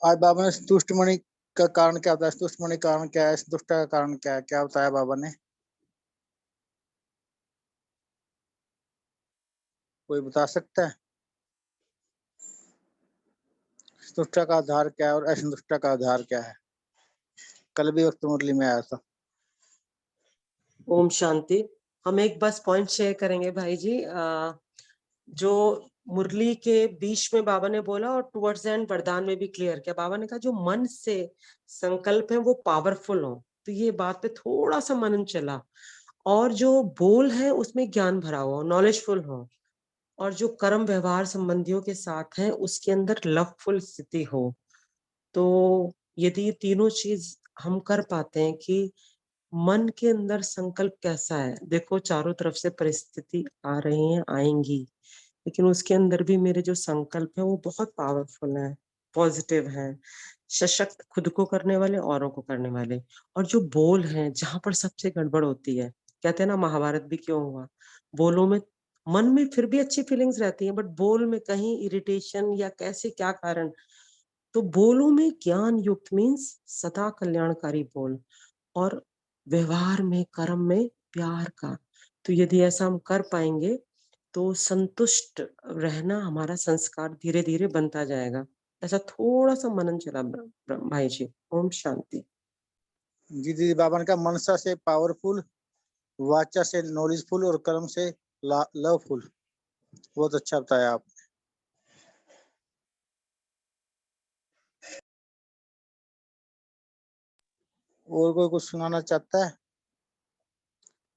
आज बाबा ने संतुष्ट मणि का कारण क्या होता है? संतुष्ट मणि का कारण क्या है? संतुष्टता का कारण क्या है? क्या बताया बाबा ने? कोई बता सकता है? संतुष्टता का आधार क्या है और असंतुष्टता का आधार क्या है? कल भी वक्त मुरली में आया था। ओम शांति। हम एक बस पॉइंट शेयर करेंगे भाई जी। जो मुरली के बीच में बाबा ने बोला और टुवर्ड्स एंड वरदान में भी क्लियर किया, बाबा ने कहा जो मन से संकल्प है वो पावरफुल हो, तो ये बात पे थोड़ा सा मनन चला। और जो बोल है उसमें ज्ञान भरा हुआ, नॉलेजफुल हो, और जो कर्म व्यवहार संबंधियों के साथ है उसके अंदर लवफुल स्थिति हो। तो यदि ये तीनों चीज हम कर पाते हैं कि मन के अंदर संकल्प कैसा है, देखो चारों तरफ से परिस्थिति आ रही है, आएंगी, लेकिन उसके अंदर भी मेरे जो संकल्प है वो बहुत पावरफुल है, पॉजिटिव है, सशक्त, खुद को करने वाले, औरों को करने वाले। और जो बोल है जहां पर सबसे गड़बड़ होती है, कहते हैं ना महाभारत भी क्यों हुआ, बोलों में, मन में फिर भी अच्छी फीलिंग्स रहती हैं बट बोल में कहीं इरिटेशन या कैसे क्या कारण, तो बोलों में ज्ञान युक्त मीन्स सदा कल्याणकारी बोल, और व्यवहार में, कर्म में प्यार का। तो यदि ऐसा हम कर पाएंगे तो संतुष्ट रहना हमारा संस्कार धीरे धीरे बनता जाएगा। ऐसा थोड़ा सा मनन चला भाई जी। ओम शांति। जी दीदी, बाबा ने कहा मनसा से पावरफुल, वाचा से नॉलेजफुल और कर्म से लवफुल। बहुत अच्छा बताया आप। और कोई कुछ सुनाना चाहता है?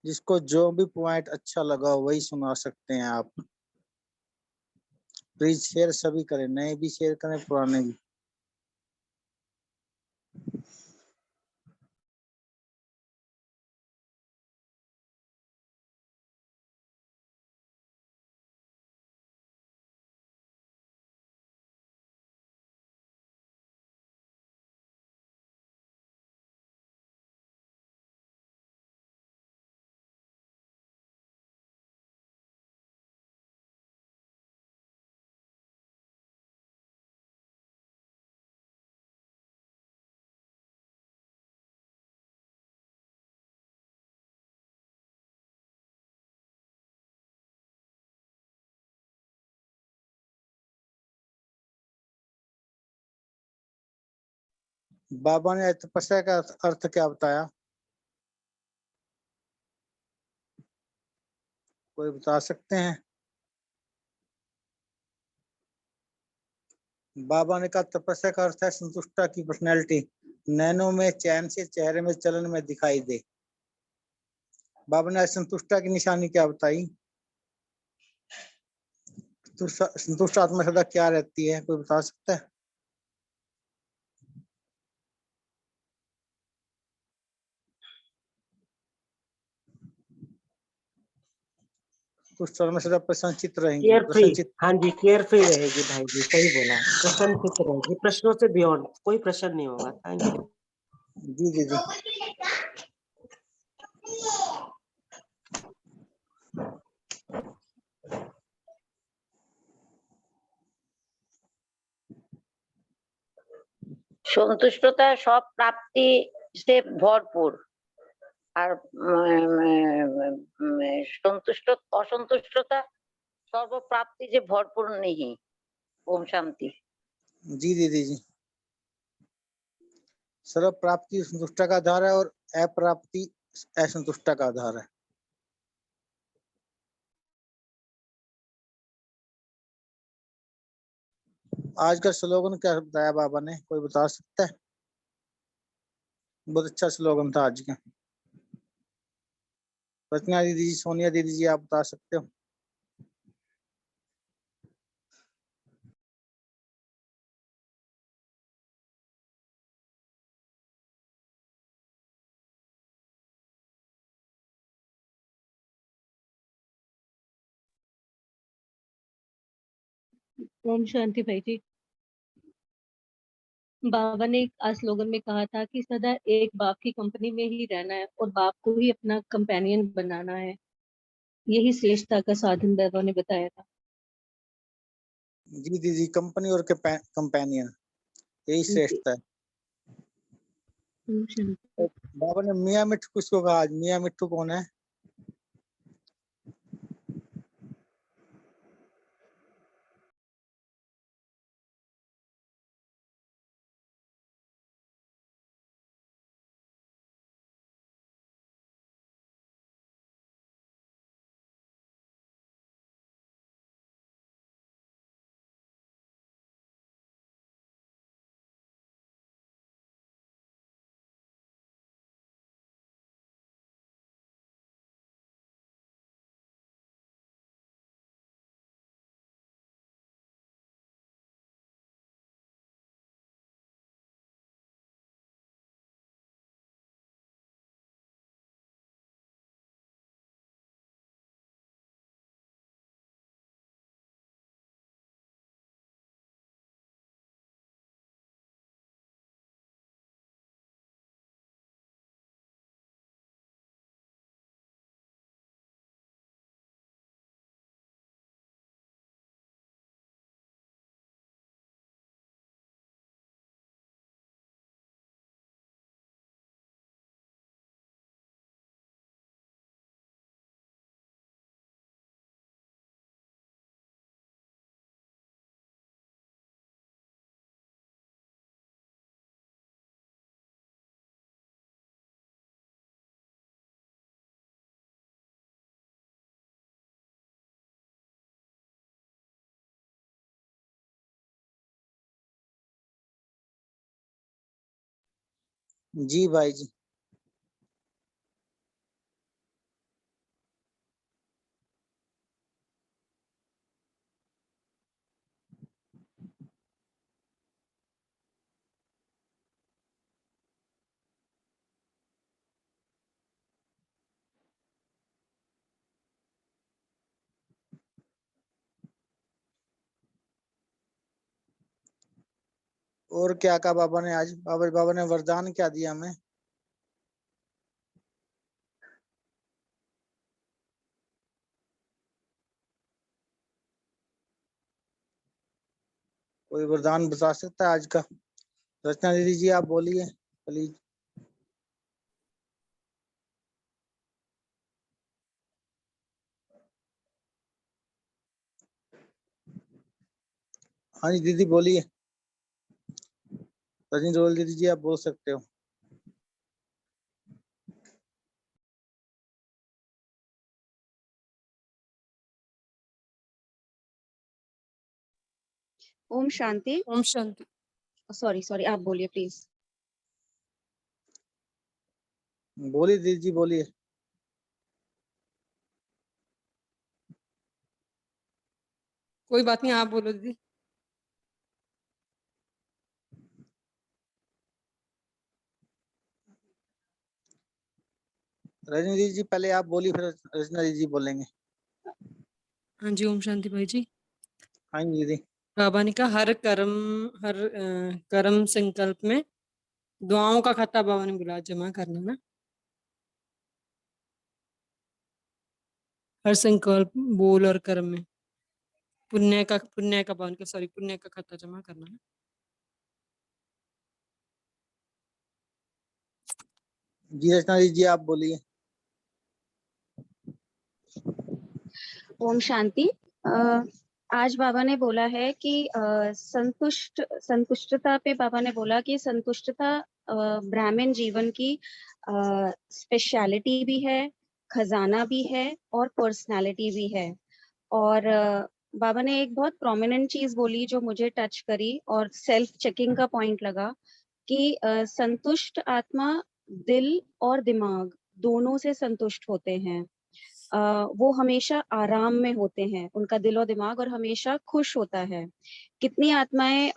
जिसको जो भी पॉइंट अच्छा लगा वही सुना सकते हैं आप। प्लीज शेयर सभी करें, नए भी शेयर करें, पुराने भी। बाबा ने तपस्या का अर्थ क्या बताया? कोई बता सकते हैं? बाबा ने कहा तपस्या का अर्थ है संतुष्टा की पर्सनैलिटी नैनों में चैन से चेहरे में चलन में दिखाई दे। बाबा ने संतुष्टा की निशानी क्या बताई? संतुष्ट आत्मा सदा क्या रहती है? कोई बता सकता है? संतुष्ट आत्मा सदा प्रसन्नचित रहेंगी। केयर फ्री, प्रसन्नचित। हाँ जी, केयर फ्री रहेगी भाई जी, सही बोला, प्रसन्नचित रहेगी, प्रश्नों से बियॉन्ड, कोई प्रश्न नहीं होगा। Thank you. जी जी जी। সন্তুষ্টতা সব প্রাপ্তি সে ভরপুর, আর সন্তুষ্ট অসন্তুষ্টতা সর্বপ্রাপ্তি যে ভরপুর নেই। ओम शांति। जी दीदी जी। सर्व प्राप्ति संतुष्टा का आधार है और अप्राप्ति असंतुष्टा का आधार है। आज का स्लोगन क्या बताया बाबा ने? कोई बता सकता है? बहुत अच्छा स्लोगन था आज का। रचना दीदी जी, सोनिया दीदी जी, आप बता सकते हो? ओम शांति भाई जी। बाबा ने आज स्लोगन में कहा था कि सदा एक बाप की कंपनी में ही रहना है और बाप को ही अपना कंपेनियन बनाना है, यही श्रेष्ठता का साधन बाबा ने बताया था। जी दीदी, कंपनी और कंपेनियन यही श्रेष्ठता है। ओम शांति। बाबा ने मियाँ मिट्ठू किसको कहा? आज मियाँ मिट्ठू कौन है? जी भाई जी। और क्या कहा बाबा ने आज? बाबा ने वरदान क्या दिया हमें? कोई वरदान बता सकता है आज का? रचना दीदी जी आप बोलिए प्लीज। हाँ जी दीदी बोलिए। रजनी रोल दीदी जी आप बोल सकते हो। ओम शांति। ओम शांति। सॉरी सॉरी, आप बोलिए प्लीज। बोलिए दीदी जी बोलिए। कोई बात नहीं, आप बोलो दीदी। रजनी दीदी जी पहले आप बोलिए फिर रचना दीदी जी बोलेंगे। हाँ जी, ओम शांति भाई जी। हाँ जी दीदी। बाबा ने कहा हर कर्म संकल्प में दुआओं का खाता बाबा ने बोला जमा करना ना। हर संकल्प बोल और कर्म में पुण्य का बाबा ने सॉरी पुण्य का खाता जमा करना ना। जी रचना दीदी जी आप बोलिए। ओम शांति। आज बाबा ने बोला है कि संतुष्टता पे बाबा ने बोला कि संतुष्टता ब्राह्मण जीवन की स्पेशलिटी भी है, खजाना भी है और पर्सनालिटी भी है। और बाबा ने एक बहुत प्रोमिनेंट चीज बोली जो मुझे टच करी और सेल्फ चेकिंग का पॉइंट लगा कि संतुष्ट आत्मा दिल और दिमाग दोनों से संतुष्ट होते हैं। वो हमेशा आराम में होते हैं, उनका दिल और दिमाग, और हमेशा खुश होता है। कितनी आत्माएं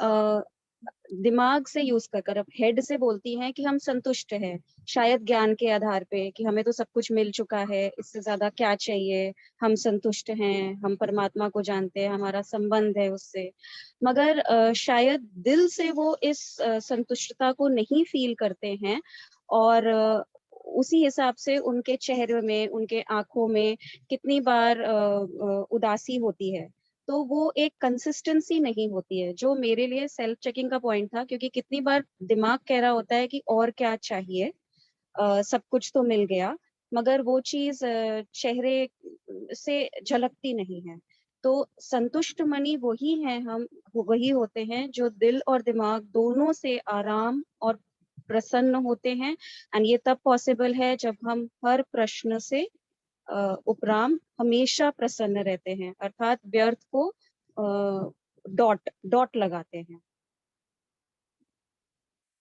दिमाग से यूज कर अब हेड से बोलती हैं कि हम संतुष्ट हैं, शायद ज्ञान के आधार पे कि हमें तो सब कुछ मिल चुका है, इससे ज्यादा क्या चाहिए, हम संतुष्ट हैं, हम परमात्मा को जानते हैं, हमारा संबंध है उससे। मगर शायद दिल से वो इस संतुष्टता को नहीं फील करते हैं, और उसी हिसाब से उनके चेहरे में, उनके आंखों में कितनी बार उदासी होती है। तो वो एक कंसिस्टेंसी नहीं होती है, जो मेरे लिए सेल्फ चेकिंग का पॉइंट था, क्योंकि कितनी बार दिमाग कह रहा होता है कि और क्या चाहिए, सब कुछ तो मिल गया, मगर वो चीज चेहरे से झलकती नहीं है। तो संतुष्ट मनी वही है, हम वही होते हैं जो दिल और दिमाग दोनों से आराम और प्रसन्न होते हैं। एंड ये तब पॉसिबल है जब हम हर प्रश्न से उपराम हमेशा प्रसन्न रहते हैं, अर्थात व्यर्थ को डॉट डॉट लगाते हैं।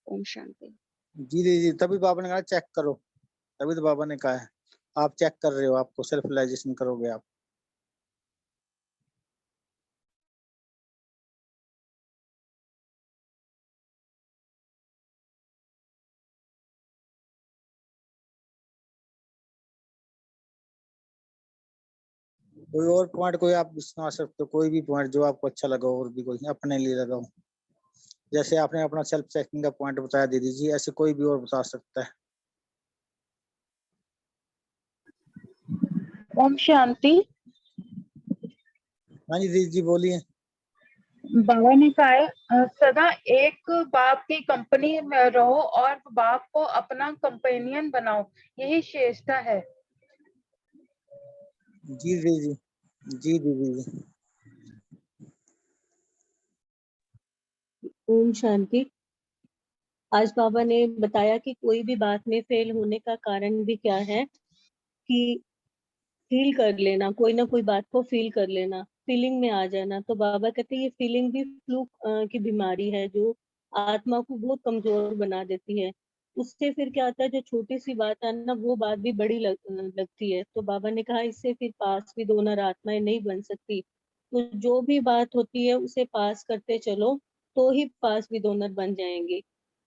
ओम शांति। जी जी जी, तभी बाबा ने कहा चेक करो, तभी तो बाबा ने कहा है आप चेक कर रहे हो, आपको सेल्फ रियलाइजेशन करोगे आप। कोई और पॉइंट कोई आप सुना सकते हो, कोई भी पॉइंट जो आपको अच्छा लगा हो, और भी कोई अपने लिए लगा हो। जैसे आपने अपना सेल्फ चेकिंग का पॉइंट बताया दीदी जी, ऐसे कोई भी और बता सकता है। ओम शांति। हाँ जी दीदी जी बोलिए। बाबा ने कहा है सदा एक बाप की कंपनी में रहो और बाप को अपना कंपेनियन बनाओ, यही श्रेष्ठता है। जी दीदी जी दीदी जी। ओम शांति। आज बाबा ने बताया कि कोई भी बात में फेल होने का कारण भी क्या है, कि फील कर लेना, कोई ना कोई बात को फील कर लेना, फीलिंग में आ जाना। तो बाबा कहते हैं ये फीलिंग भी फ्लूक की बीमारी है, जो आत्मा को बहुत कमजोर बना देती है। उससे फिर क्या होता है, जो छोटी सी बात है ना, वो बात भी बड़ी लगती है। तो बाबा ने कहा इससे फिर पास भी दोनों आत्माएं नहीं बन सकती। तो जो भी बात होती है उसे पास करते चलो, तो ही पास भी दोनों बन जाएंगे।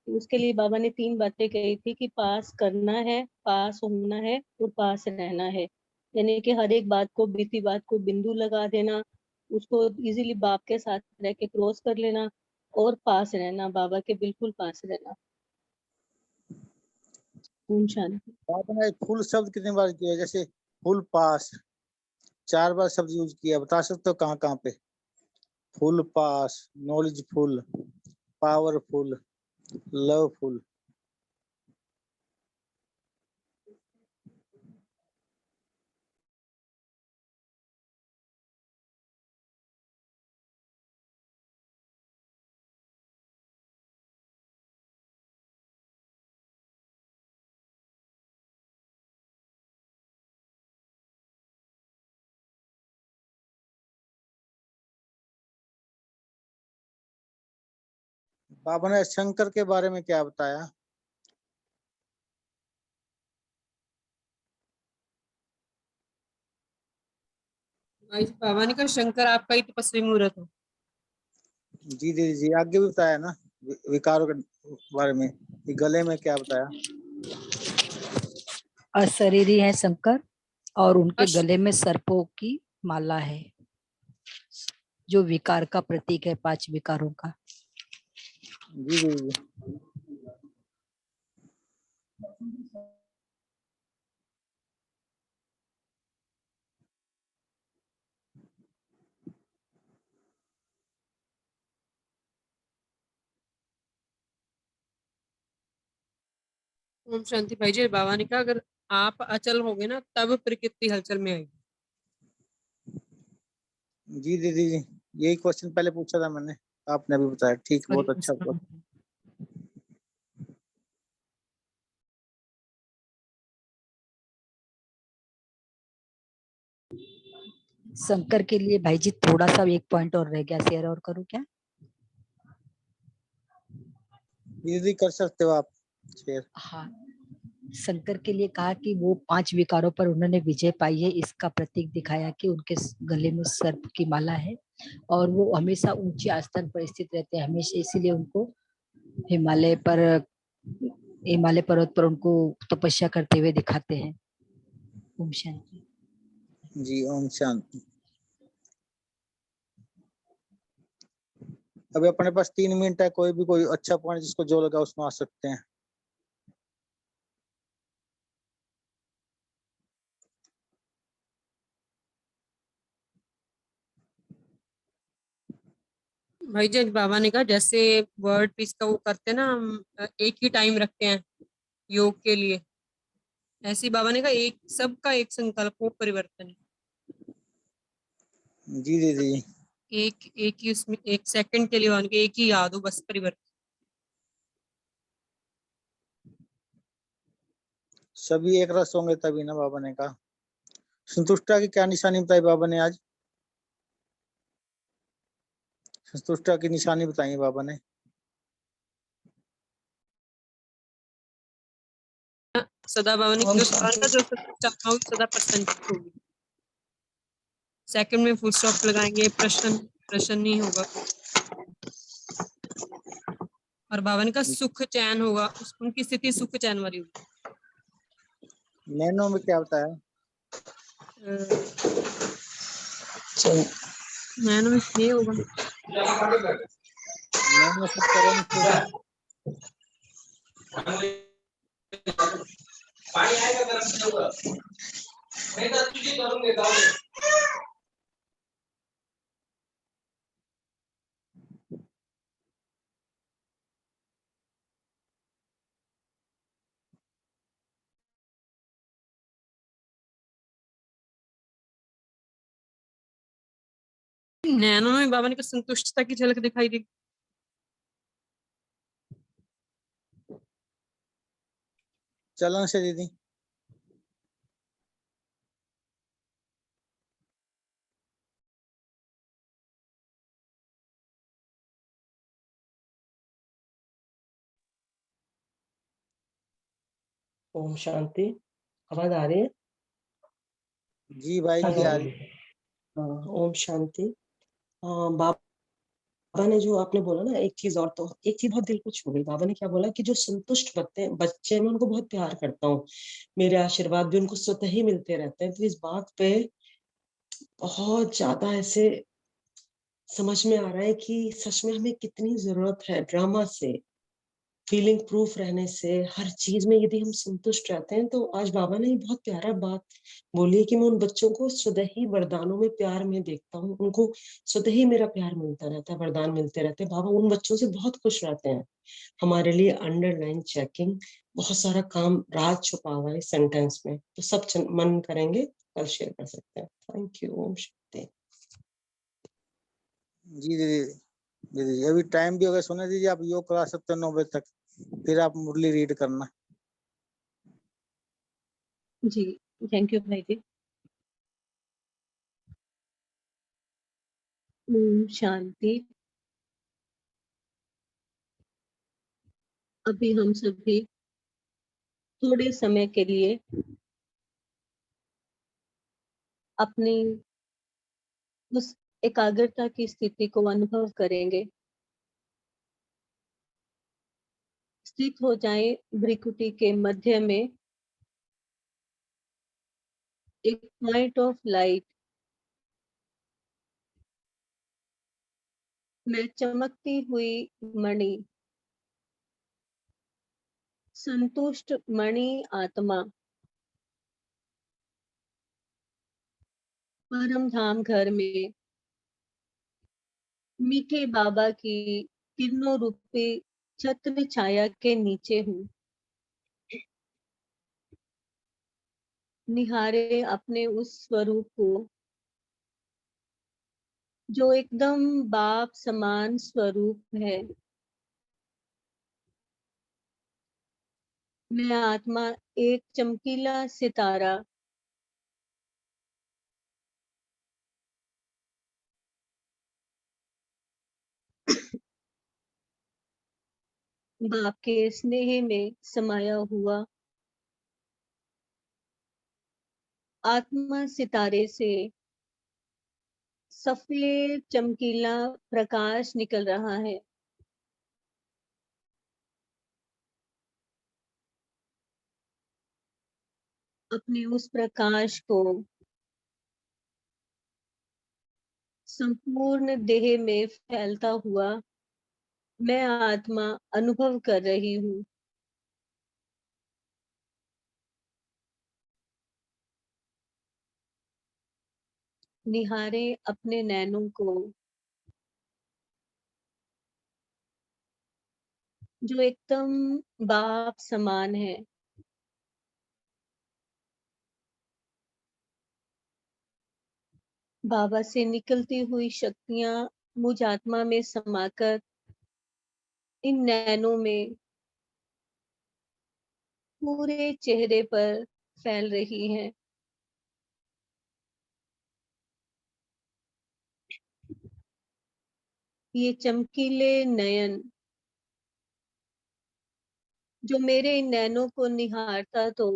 तो उसके लिए बाबा ने 3 बातें कही थी कि पास करना है, पास होना है और पास रहना है। यानी कि हर एक बात को, बीती बात को बिंदु लगा देना, उसको इजीली बाप के साथ रह के क्रॉस कर लेना और पास रहना, बाबा के बिल्कुल पास रहना। ओम शांति। आपने फुल शब्द कितनी बार किया, जैसे फुल पास 4 बार शब्द यूज किया, बता सकते हो कहाँ कहाँ पे? फुल पास, नॉलेजफुल, पावरफुल, लवफुल। बाबा ने शंकर के बारे में क्या बताया? बाबा ने कहा शंकर आपका ही तपस्वी मूर्त हो। जी दीदी जी, आगे भी बताया ना विकारों के बारे में, कि गले में क्या बताया? अशरीरी है शंकर और उनके अश- गले में सर्पों की माला है, जो विकार का प्रतीक है, 5 विकारों का। जी दीदी जी। ओम शांति भाई जी, बाबा ने कहा अगर आप अचल होगे ना तब प्रकृति हलचल में आएगी। जी दीदी जी, यही क्वेश्चन पहले पूछा था मैंने, आपने भी बताया। ठीक, बहुत अच्छा हुआ। शंकर के लिए भाई जी थोड़ा सा एक पॉइंट और रह गया, शेयर और करूं क्या? दीदी कर सकते हो आप शेयर। हाँ, शंकर के लिए कहा कि वो 5 विकारों पर उन्होंने विजय पाई है, इसका प्रतीक दिखाया कि उनके गले में सर्प की माला है और वो हमेशा ऊंची आस्थान पर स्थित रहते हैं हमेशा, इसीलिए उनको हिमालय पर्वत पर उनको तपस्या करते हुए दिखाते हैं। ओम शांति। जी ओम शांति। अभी अपने पास 3 मिनट है, कोई भी कोई अच्छा पॉइंट जिसको जो लगा उसमें आ सकते हैं। भाई जी आज बाबा ने कहा जैसे वर्ड पीस का वो करते हैं ना हम एक ही टाइम रखते हैं योग के लिए, ऐसे ही बाबा ने कहा एक सबका एक संकल्प हो परिवर्तन है। जी दीदी। एक एक ही उसमें एक सेकंड के लिए उनके एक ही याद हो बस परिवर्तन। सभी एक रस होंगे तभी ना, बाबा ने कहा। संतुष्टा की क्या निशानी बताई बाबा ने आज? संतुष्टा की निशानी बताई बाबा ने। सदा बाबा ने जो सवाल था जो चाहता हूँ सदा प्रसन्नचित्त होगी। सेकंड में फुल स्टॉप लगाएंगे, प्रश्न प्रश्न नहीं होगा कोई। और बाबा ने कहा सुख चैन होगा, उनकी स्थिति सुख चैन वाली होगी। नैनो में क्या बताया? नैनो में स्नेह होगा। नैनो सब करें पानी आएगा गरम से होगा नहीं तो तुझे करूंगे गाँव में। नैनो में बाबा ने कहा संतुष्टता की झलक दिखाई दी। चलन से दीदी। ओम शांति। आवाज आ रही है? जी भाई जी आ रही। हाँ, ओम शांति। बाबा ने जो आपने बोला ना एक चीज, और तो एक चीज बहुत दिल को छू गई। बाबा ने क्या बोला कि जो संतुष्ट बच्चे मैं उनको बहुत प्यार करता हूँ, मेरे आशीर्वाद भी उनको स्वतः ही मिलते रहते हैं। तो इस बात पे बहुत ज्यादा ऐसे समझ में आ रहा है कि सच में हमें कितनी जरूरत है ड्रामा से, फीलिंग प्रूफ रहने से, हर चीज में यदि हम संतुष्ट रहते हैं। तो आज बाबा ने बहुत प्यारा बात बोली है कि मैं उन बच्चों को स्वतः ही वरदानों में प्यार में देखता हूँ, उनको स्वतः ही मेरा प्यार मिलता रहता है, वरदान मिलते रहते हैं। बाबा उन बच्चों से बहुत खुश रहते हैं। हमारे लिए अंडरलाइन चेकिंग, बहुत सारा काम राज छुपा हुआ है इस सेंटेंस में। तो सब मन करेंगे कल शेयर कर सकते हैं। Thank you. ओम शांति। जी दीदी। दीदी अभी टाइम भी हो गया, सोने दीजिए। आप योग करा सकते हो 9 बजे तक, फिर आप मुरली रीड करना। जी थैंक यू भाई जी। ओम शांति। अभी हम सभी थोड़े समय के लिए अपनी उस एकाग्रता की स्थिति को अनुभव करेंगे। स्थित हो जाए भ्रिकुटी के मध्य में, एक पॉइंट ऑफ लाइट में चमकती हुई मणि, संतुष्ट मणि आत्मा परम धाम घर में मीठे बाबा की किरणों रूपी छत्र छाया के नीचे हूँ। निहारे अपने उस स्वरूप को जो एकदम बाप समान स्वरूप है। मैं आत्मा एक चमकीला सितारा बाप के स्नेह में समाया हुआ। आत्मा सितारे से सफेद चमकीला प्रकाश निकल रहा है। अपने उस प्रकाश को संपूर्ण देह में फैलता हुआ मैं आत्मा अनुभव कर रही हूँ। निहारे अपने नैनों को जो एकदम बाप समान है। बाबा से निकलती हुई शक्तियां मुझ आत्मा में समाकर इन नैनों में पूरे चेहरे पर फैल रही हैं। ये चमकीले नयन जो मेरे इन नैनों को निहारता तो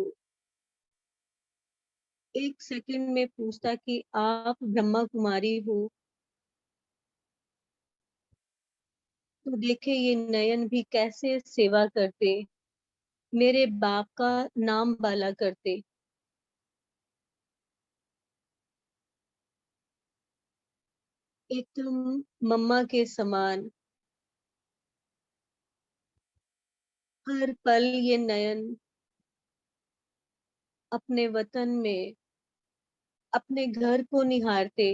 एक सेकंड में पूछता कि आप ब्रह्मा कुमारी हो, तो देखे ये नयन भी कैसे सेवा करते, मेरे बाप का नाम बाला करते। एकदम मम्मा के समान। हर पल ये नयन अपने वतन में अपने घर को निहारते,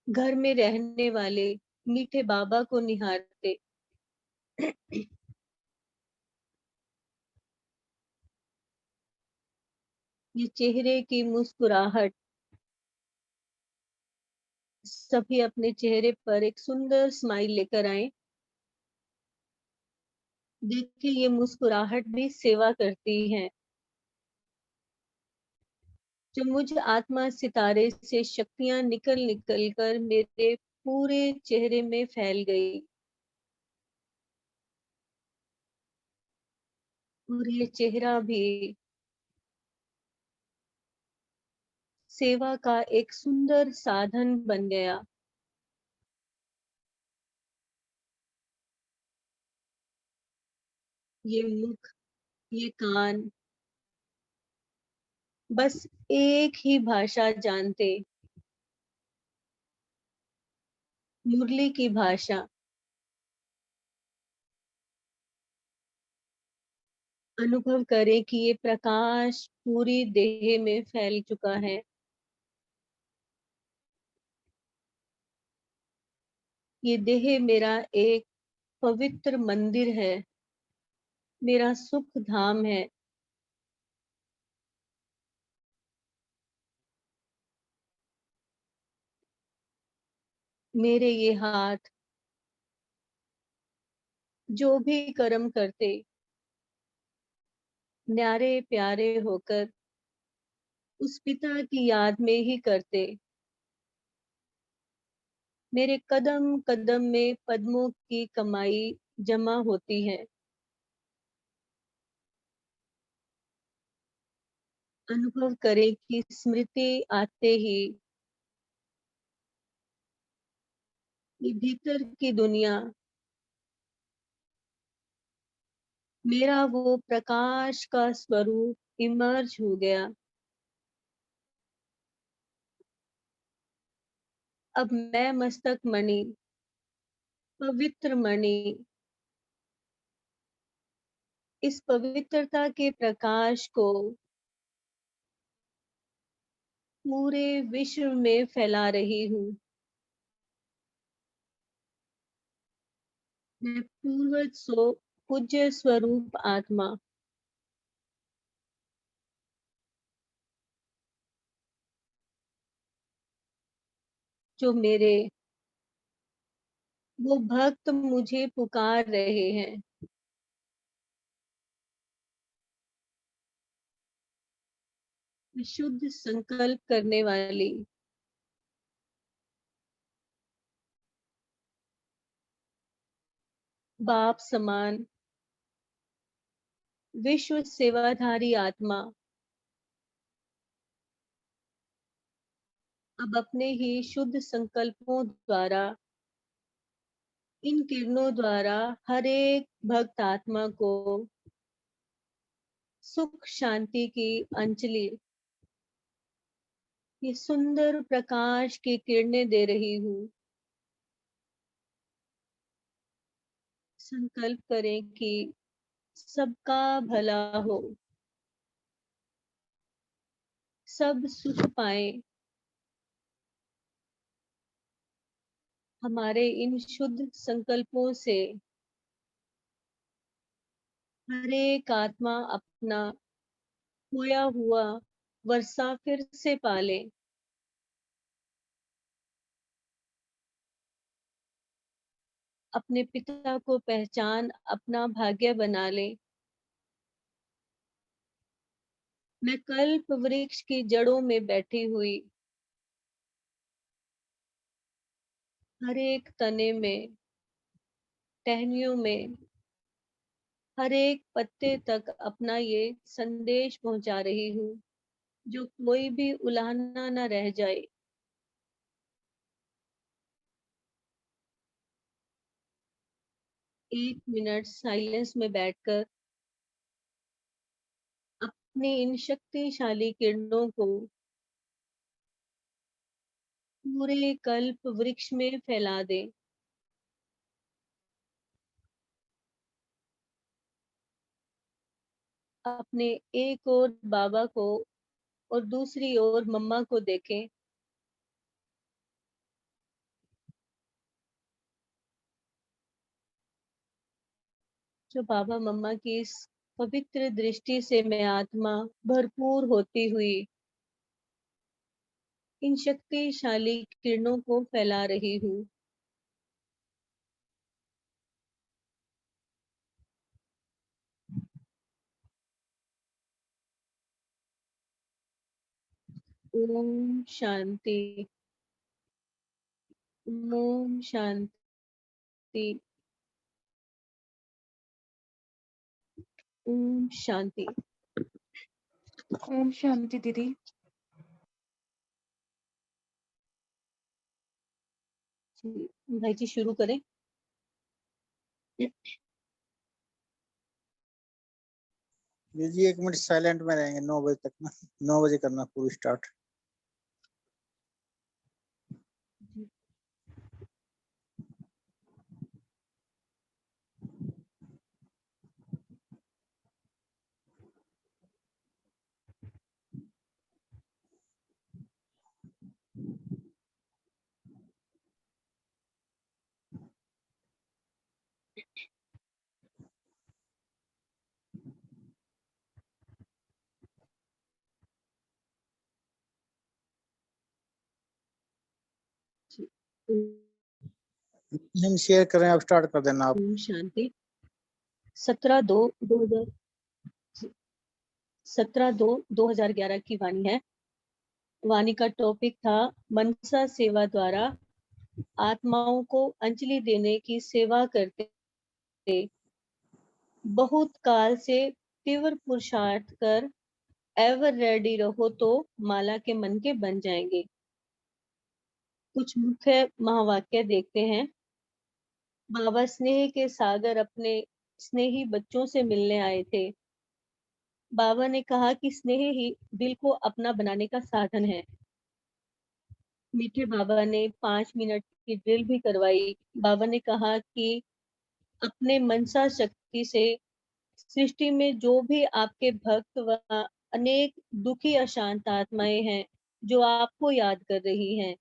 घर में रहने वाले मीठे बाबा को निहारते। ये चेहरे की मुस्कुराहट, सभी अपने चेहरे पर एक सुंदर स्माइल लेकर आए। देखिए ये मुस्कुराहट भी सेवा करती है। जो मुझ आत्मा सितारे से शक्तियां निकल निकल कर मेरे पूरे चेहरे में फैल गई, और ये चेहरा भी सेवा का एक सुंदर साधन बन गया। ये मुख, ये कान बस एक ही भाषा जानते, मुरली की भाषा। अनुभव करें कि ये प्रकाश पूरी देह में फैल चुका है। ये देह मेरा एक पवित्र मंदिर है, मेरा सुख धाम है। मेरे ये हाथ जो भी कर्म करते, न्यारे प्यारे होकर उस पिता की याद में ही करते। मेरे कदम कदम में पद्मों की कमाई जमा होती है। अनुभव करें कि स्मृति आते ही ये भीतर की दुनिया, मेरा वो प्रकाश का स्वरूप इमर्ज हो गया। अब मैं मस्तक मणि, पवित्र मणि, इस पवित्रता के प्रकाश को पूरे विश्व में फैला रही हूँ। मैं पूज्य स्वरूप आत्मा, जो मेरे वो भक्त मुझे पुकार रहे हैं। शुद्ध संकल्प करने वाली बाप समान विश्व सेवाधारी आत्मा अब अपने ही शुद्ध संकल्पों द्वारा, इन किरणों द्वारा हर एक भक्त आत्मा को सुख शांति की अंजलि, ये सुंदर प्रकाश की किरणें दे रही हूँ। संकल्प करें कि सबका भला हो, सब सुख पाए, हमारे इन शुद्ध संकल्पों से हर एक आत्मा अपना खोया हुआ वर्षा फिर से पाले। अपने पिता को पहचान अपना भाग्य बना ले। मैं कल्प वृक्ष की जड़ों में बैठी हुई हर एक तने में, टहनियों में, हर एक पत्ते तक अपना ये संदेश पहुंचा रही हूँ, जो कोई भी उलाहना न रह जाए। एक मिनट साइलेंस में बैठकर अपनी इन शक्तिशाली किरणों को पूरे कल्प वृक्ष में फैला दे। अपने एक ओर बाबा को और दूसरी ओर मम्मा को देखें। जो बाबा मम्मा की इस पवित्र दृष्टि से मैं आत्मा भरपूर होती हुई इन शक्तिशाली किरणों को फैला रही हूँ। ओम शांति। ओम शांति। ओम शांति। ओम शांति दीदी। भाई जी शुरू करें। जी 1 मिनट साइलेंट में रहेंगे 9 बजे तक ना, 9 बजे करना पूरी स्टार्ट। हम शेयर करें, आप स्टार्ट कर देना आप। ओम शांति। 17/2/2011 की वाणी है। वाणी का टॉपिक था मनसा सेवा द्वारा आत्माओं को अंजलि देने की सेवा करते बहुत काल से तीव्र पुरुषार्थ कर एवर रेडी रहो तो माला के मन के बन जाएंगे। कुछ मुख्य महावाक्य देखते हैं। बाबा स्नेह के सागर अपने स्नेही बच्चों से मिलने आए थे। बाबा ने कहा कि स्नेह ही दिल को अपना बनाने का साधन है। मीठे बाबा ने 5 मिनट की ड्रिल भी करवाई। बाबा ने कहा कि अपने मनसा शक्ति से सृष्टि में जो भी आपके भक्त व अनेक दुखी अशांत आत्माएं हैं जो आपको याद कर रही हैं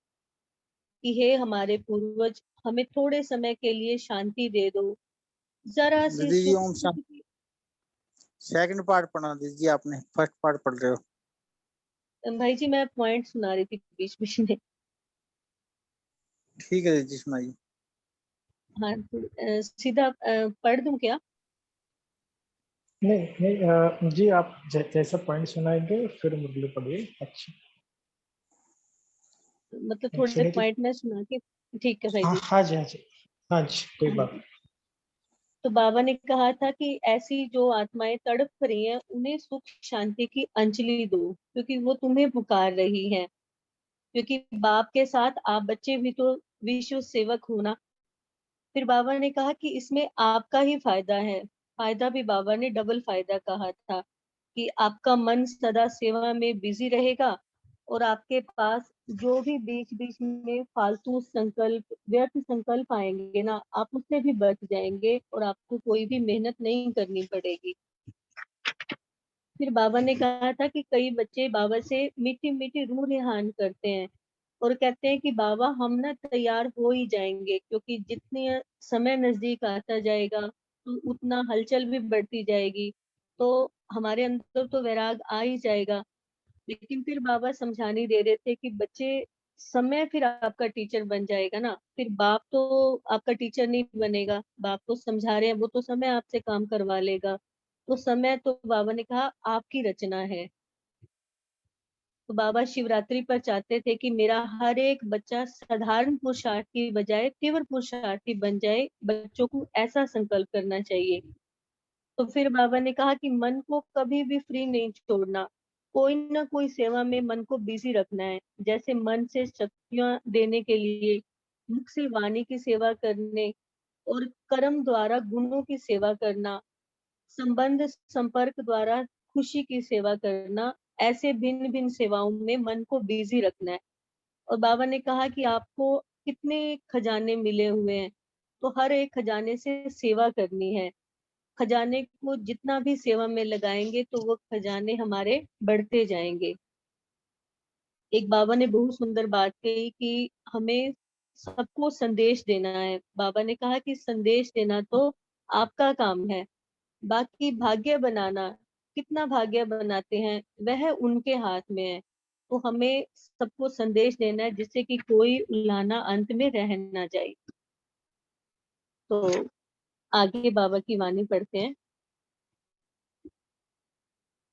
कि हे हमारे पूर्वज, हमें थोड़े समय के लिए शांति दे दो, जरा सी दीदी जी ओम सुख शांति। सेकंड पार्ट पढ़ना दीजिए, आपने फर्स्ट पार्ट पढ़ रहे हो। भाई जी मैं पॉइंट सुना रही थी बीच बीच में। ठीक है दीदी सुनाइए। हाँ तो, सीधा पढ़ दूं क्या? नहीं जी, आप जैसा पॉइंट सुनाएंगे फिर मुरली पढ़िए। अच्छा मतलब थोड़े सुनिए पॉइंट में सुना के। ठीक है भाई हाँ जी। हाँ जी, हाँ जी, हाँ जी, कोई हाँ बात जी। नहीं। तो बाबा ने कहा था कि ऐसी जो आत्माएं तड़प रही हैं उन्हें सुख शांति की अंजलि दो, क्योंकि वो तुम्हें पुकार रही हैं। क्योंकि बाप के साथ आप बच्चे भी तो विश्व सेवक होना। फिर बाबा ने कहा कि इसमें आपका ही फायदा है। फायदा भी बाबा ने डबल फायदा कहा था कि आपका मन सदा सेवा में बिजी रहेगा और आपके पास जो भी बीच बीच में फालतू संकल्प, व्यर्थ संकल्प आएंगे ना, आप उससे भी बच जाएंगे और आपको कोई भी मेहनत नहीं करनी पड़ेगी। फिर बाबा ने कहा था कि कई बच्चे बाबा से मीठी मीठी रूह रिहान करते हैं और कहते हैं कि बाबा हम ना तैयार हो ही जाएंगे, क्योंकि जितने समय नजदीक आता जाएगा तो उतना हलचल भी बढ़ती जाएगी, तो हमारे अंदर तो वैराग आ ही जाएगा। लेकिन फिर बाबा समझाने दे रहे थे कि बच्चे, समय फिर आपका टीचर बन जाएगा ना, फिर बाप तो आपका टीचर नहीं बनेगा, बाप तो समझा रहे हैं, वो तो समय आपसे काम करवा लेगा। तो समय तो बाबा ने कहा आपकी रचना है। तो बाबा शिवरात्रि पर चाहते थे कि मेरा हर एक बच्चा साधारण पुरुषार्थ की बजाय तीव्र पुरुषार्थी बन जाए, बच्चों को ऐसा संकल्प करना चाहिए। तो फिर बाबा ने कहा कि मन को कभी भी फ्री नहीं छोड़ना, कोई ना कोई सेवा में मन को बिजी रखना है। जैसे मन से शक्तियां देने के लिए मुख से वाणी की सेवा करने, और कर्म द्वारा गुणों की सेवा करना, संबंध संपर्क द्वारा खुशी की सेवा करना, ऐसे भिन्न भिन्न सेवाओं में मन को बिजी रखना है। और बाबा ने कहा कि आपको कितने खजाने मिले हुए हैं, तो हर एक खजाने से सेवा करनी है। खजाने को जितना भी सेवा में लगाएंगे तो वो खजाने हमारे बढ़ते जाएंगे। एक बाबा ने बहुत सुंदर बात कही कि हमें सबको संदेश देना है। बाबा ने कहा कि संदेश देना तो आपका काम है, बाकी भाग्य बनाना, कितना भाग्य बनाते हैं वह उनके हाथ में है। तो हमें सबको संदेश देना है जिससे कि कोई उलाहना अंत में रह ना जाए। तो आगे बाबा की वाणी पढ़ते हैं।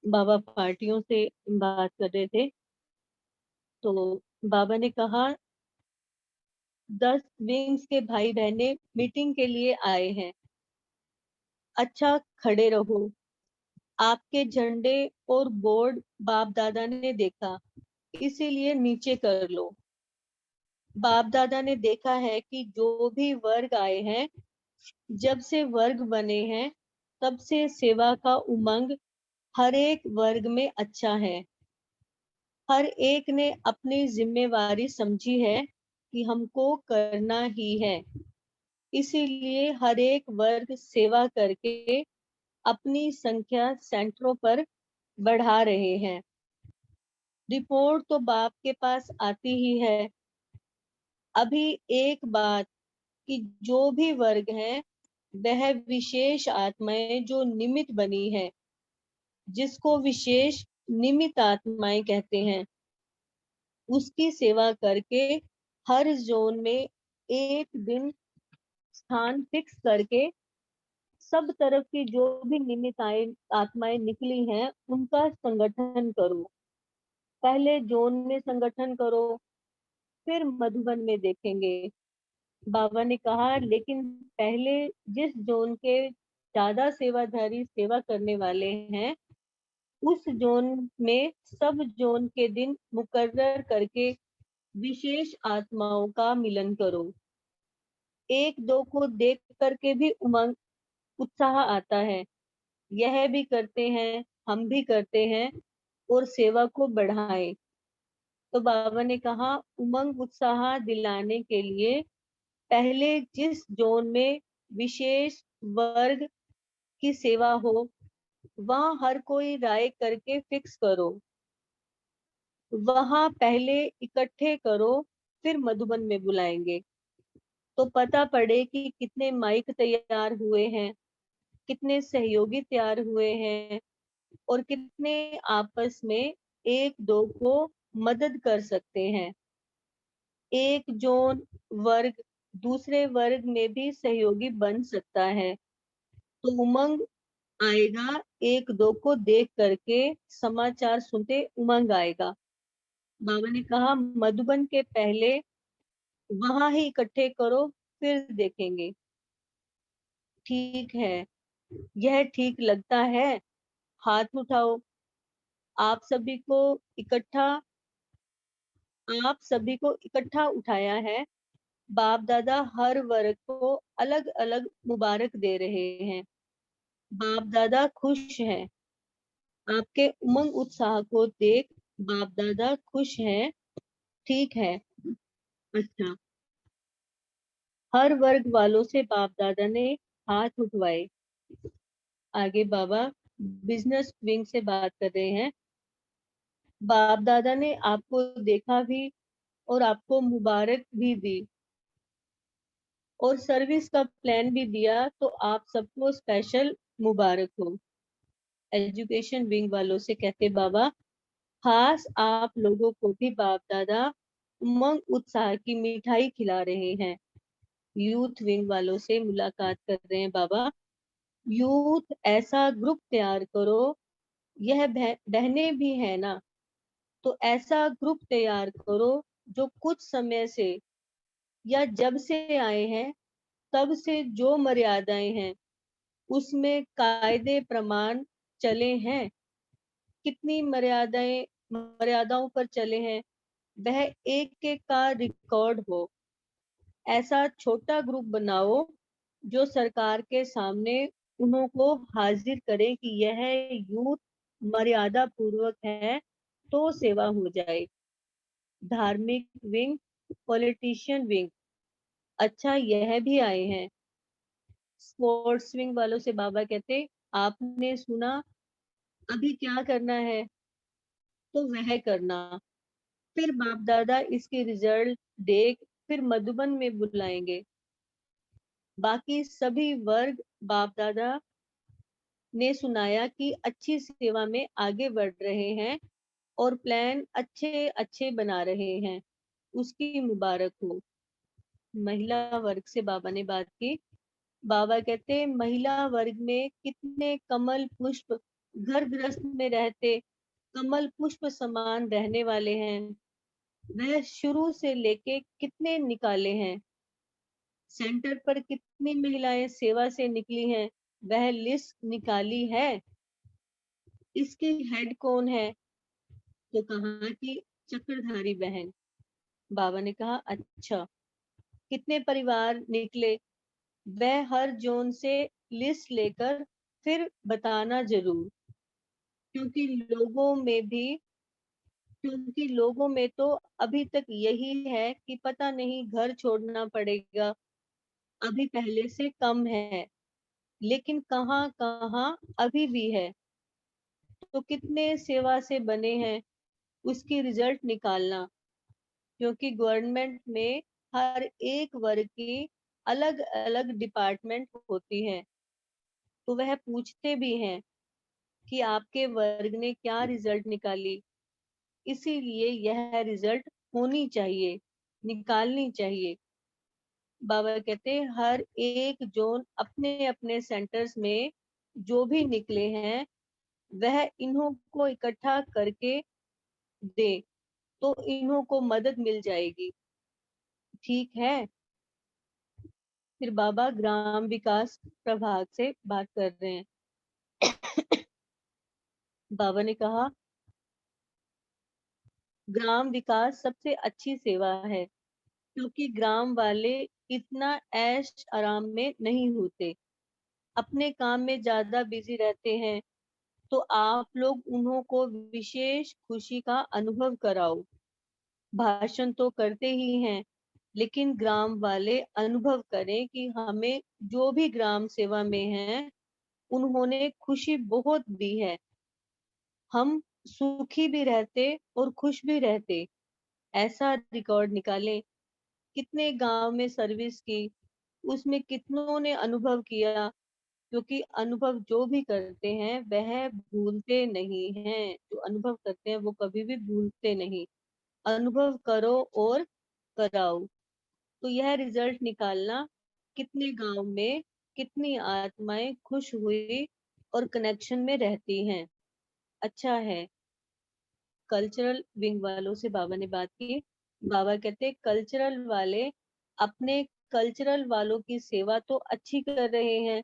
बाबा पार्टियों से बात कर रहे थे, तो बाबा ने कहा 10 विंग्स के भाई बहने मीटिंग के लिए आए हैं, अच्छा खड़े रहो। आपके झंडे और बोर्ड बाप दादा ने देखा, इसीलिए नीचे कर लो। बाप दादा ने देखा है कि जो भी वर्ग आए हैं, जब से वर्ग बने हैं तब से सेवा का उमंग हर एक वर्ग में अच्छा है। हर एक ने अपनी जिम्मेवारी समझी है कि हमको करना ही है, इसीलिए हर एक वर्ग सेवा करके अपनी संख्या सेंटरों पर बढ़ा रहे हैं। रिपोर्ट तो बाप के पास आती ही है। अभी एक बात कि जो भी वर्ग है वह विशेष आत्माएं जो निमित्त बनी है, जिसको विशेष निमित्त आत्माएं कहते हैं, उसकी सेवा करके हर जोन में एक दिन स्थान फिक्स करके सब तरफ की जो भी निमित्त आत्माएं निकली हैं उनका संगठन करो। पहले जोन में संगठन करो, फिर मधुबन में देखेंगे। बाबा ने कहा लेकिन पहले जिस जोन के ज्यादा सेवाधारी सेवा करने वाले हैं, उस जोन में सब जोन के दिन मुकर्रर करके विशेष आत्माओं का मिलन करो। एक दो को देख करके भी उमंग उत्साह आता है, यह भी करते हैं, हम भी करते हैं और सेवा को बढ़ाएं। तो बाबा ने कहा उमंग उत्साह दिलाने के लिए पहले जिस जोन में विशेष वर्ग की सेवा हो वहां हर कोई राय करके फिक्स करो, वहां पहले इकट्ठे करो, फिर मधुबन में बुलाएंगे। तो पता पड़े कि कितने माइक तैयार हुए हैं, कितने सहयोगी तैयार हुए हैं और कितने आपस में एक दो को मदद कर सकते हैं। एक जोन वर्ग दूसरे वर्ग में भी सहयोगी बन सकता है, तो उमंग आएगा। एक दो को देख करके समाचार सुनते उमंग आएगा। बाबा ने कहा मधुबन के पहले वहां ही इकट्ठे करो, फिर देखेंगे। ठीक है, यह ठीक लगता है, हाथ उठाओ। आप सभी को इकट्ठा आप सभी को इकट्ठा उठाया है। बाप दादा हर वर्ग को अलग अलग मुबारक दे रहे हैं। बाप दादा खुश हैं, आपके उमंग उत्साह को देख बाप दादा खुश हैं। ठीक है, अच्छा। हर वर्ग वालों से बाप दादा ने हाथ उठवाए। आगे बाबा बिजनेस विंग से बात कर रहे हैं। बाप दादा ने आपको देखा भी और आपको मुबारक भी दी और सर्विस का प्लान भी दिया, तो आप सबको स्पेशल मुबारक हो। एजुकेशन विंग वालों से कहते बाबा, खास आप लोगों को भी बाप दादा उमंग उत्साह की मिठाई खिला रहे हैं। यूथ विंग वालों से मुलाकात कर रहे हैं बाबा। यूथ ऐसा ग्रुप तैयार करो, यह बहनें भी है ना, तो ऐसा ग्रुप तैयार करो जो कुछ समय से या जब से आए हैं तब से जो मर्यादाएं हैं उसमें कायदे प्रमाण चले हैं। कितनी मर्यादाओं पर चले हैं, वह एक एक का रिकॉर्ड हो। ऐसा छोटा ग्रुप बनाओ जो सरकार के सामने उन्हों को हाजिर करे कि यह यूथ मर्यादा पूर्वक है, तो सेवा हो जाए। धार्मिक विंग, पॉलिटिशियन विंग, अच्छा यह भी आए हैं। स्पोर्ट्स विंग वालों से बाबा कहते, आपने सुना अभी क्या करना है तो वह करना। फिर बाप दादा इसके रिजल्ट देख फिर मधुबन में बुलाएंगे। बाकी सभी वर्ग बाप दादा ने सुनाया कि अच्छी सेवा में आगे बढ़ रहे हैं और प्लान अच्छे अच्छे बना रहे हैं, उसकी मुबारक हो। महिला वर्ग से बाबा ने बात की। बाबा कहते, महिला वर्ग में कितने कमल पुष्प घर गृहस्थ में रहते कमल पुष्प समान रहने वाले हैं, वह शुरू से लेके कितने निकाले हैं। सेंटर पर कितनी महिलाएं सेवा से निकली हैं, वह लिस्ट निकाली है। इसकी हेड कौन है, तो कहा कि चक्रधारी बहन। बाबा ने कहा, अच्छा कितने परिवार निकले, वह हर जोन से लिस्ट लेकर फिर बताना जरूर, क्योंकि लोगों में तो अभी तक यही है कि पता नहीं घर छोड़ना पड़ेगा, अभी पहले से कम है, लेकिन कहाँ कहाँ अभी भी है। तो कितने सेवा से बने हैं उसकी रिजल्ट निकालना, क्योंकि गवर्नमेंट में हर एक वर्ग की अलग अलग डिपार्टमेंट होती है, तो वह पूछते भी हैं कि आपके वर्ग ने क्या रिजल्ट निकाली, इसीलिए यह रिजल्ट होनी चाहिए, निकालनी चाहिए। बाबा कहते, हर एक जोन अपने अपने सेंटर्स में जो भी निकले हैं वह इन्हों को इकट्ठा करके दे, तो इन्हों को मदद मिल जाएगी। ठीक है। फिर बाबा ग्राम विकास प्रभाग से बात कर रहे हैं। बाबा ने कहा, ग्राम विकास सबसे अच्छी सेवा है, क्योंकि ग्राम वाले इतना ऐश आराम में नहीं होते, अपने काम में ज्यादा बिजी रहते हैं, तो आप लोग उन्हों को विशेष खुशी का अनुभव कराओ। भाषण तो करते ही हैं, लेकिन ग्राम वाले अनुभव करें कि हमें जो भी ग्राम सेवा में हैं उन्होंने खुशी बहुत दी है, हम सुखी भी रहते और खुश भी रहते। ऐसा रिकॉर्ड निकालें, कितने गांव में सर्विस की, उसमें कितनों ने अनुभव किया, क्योंकि अनुभव जो भी करते हैं वह भूलते नहीं हैं। जो अनुभव करते हैं वो कभी भी भूलते नहीं। अनुभव करो और कराओ। तो यह रिजल्ट निकालना, कितने गांव में कितनी आत्माएं खुश हुई और कनेक्शन में रहती हैं। अच्छा है। कल्चरल विंग वालों से बाबा ने बात की। बाबा कहते, कल्चरल वाले अपने कल्चरल वालों की सेवा तो अच्छी कर रहे हैं।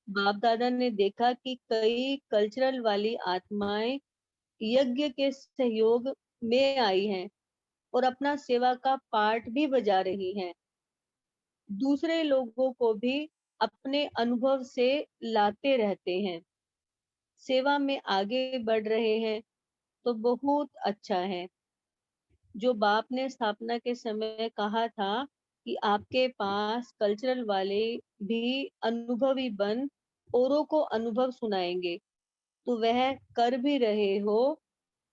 बाप दादा ने देखा कि कई कल्चरल वाली आत्माएं यज्ञ के सहयोग में आई हैं और अपना सेवा का पार्ट भी बजा रही हैं। दूसरे लोगों को भी अपने अनुभव से लाते रहते हैं, सेवा में आगे बढ़ रहे हैं, तो बहुत अच्छा है। जो बाप ने स्थापना के समय कहा था कि आपके पास कल्चरल वाले भी अनुभवी बन औरों को अनुभव सुनाएंगे, तो वह कर भी रहे हो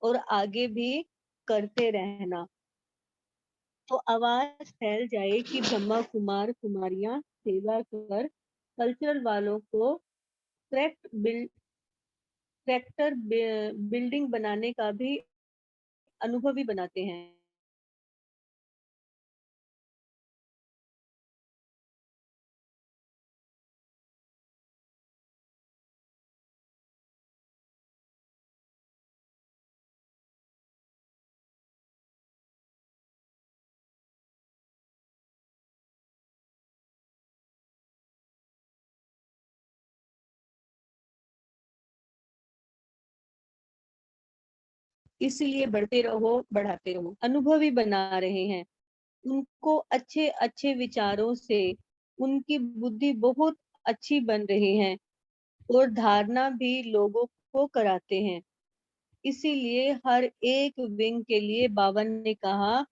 और आगे भी करते रहना। तो आवाज फैल जाए कि ब्रह्मा कुमार कुमारियां सेवा कर कल्चरल वालों को ट्रैक्टर बिल्डिंग बनाने का भी अनुभवी बनाते हैं। इसलिए बढ़ते रहो, बढ़ाते रहो, अनुभवी बना रहे हैं। उनको अच्छे अच्छे विचारों से उनकी बुद्धि बहुत अच्छी बन रही है और धारणा भी लोगों को कराते हैं। इसीलिए हर एक विंग के लिए बाबा ने कहा,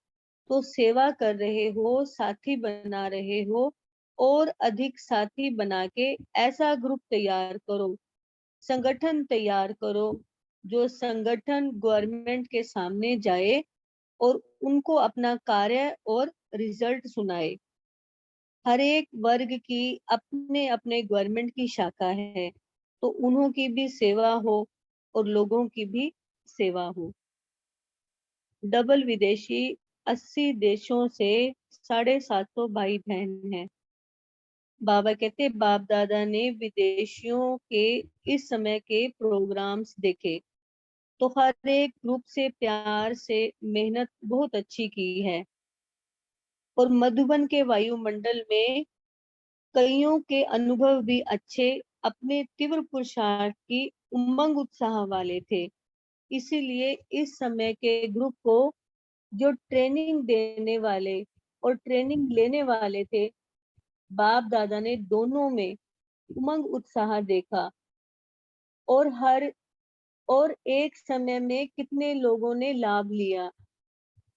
तो सेवा कर रहे हो, साथी बना रहे हो और अधिक साथी बना के ऐसा ग्रुप तैयार करो, संगठन तैयार करो जो संगठन गवर्नमेंट के सामने जाए और उनको अपना कार्य और रिजल्ट सुनाए। हर एक वर्ग की अपने अपने गवर्नमेंट की शाखा है, तो उन्हों की भी सेवा हो और लोगों की भी सेवा हो। डबल विदेशी 80 देशों से 750 भाई बहन हैं। बाबा कहते बाप दादा ने विदेशियों के इस समय के प्रोग्राम्स देखे, तो हर एक ग्रुप से प्यार से मेहनत बहुत अच्छी की है और मधुबन के वायुमंडल में कईयों के अनुभव भी अच्छे, अपने तीव्र पुरुषार्थ की उमंग उत्साह वाले थे। इसीलिए इस समय के ग्रुप को जो ट्रेनिंग देने वाले और ट्रेनिंग लेने वाले थे, बाप दादा ने दोनों में उमंग उत्साह देखा और एक समय में कितने लोगों ने लाभ लिया।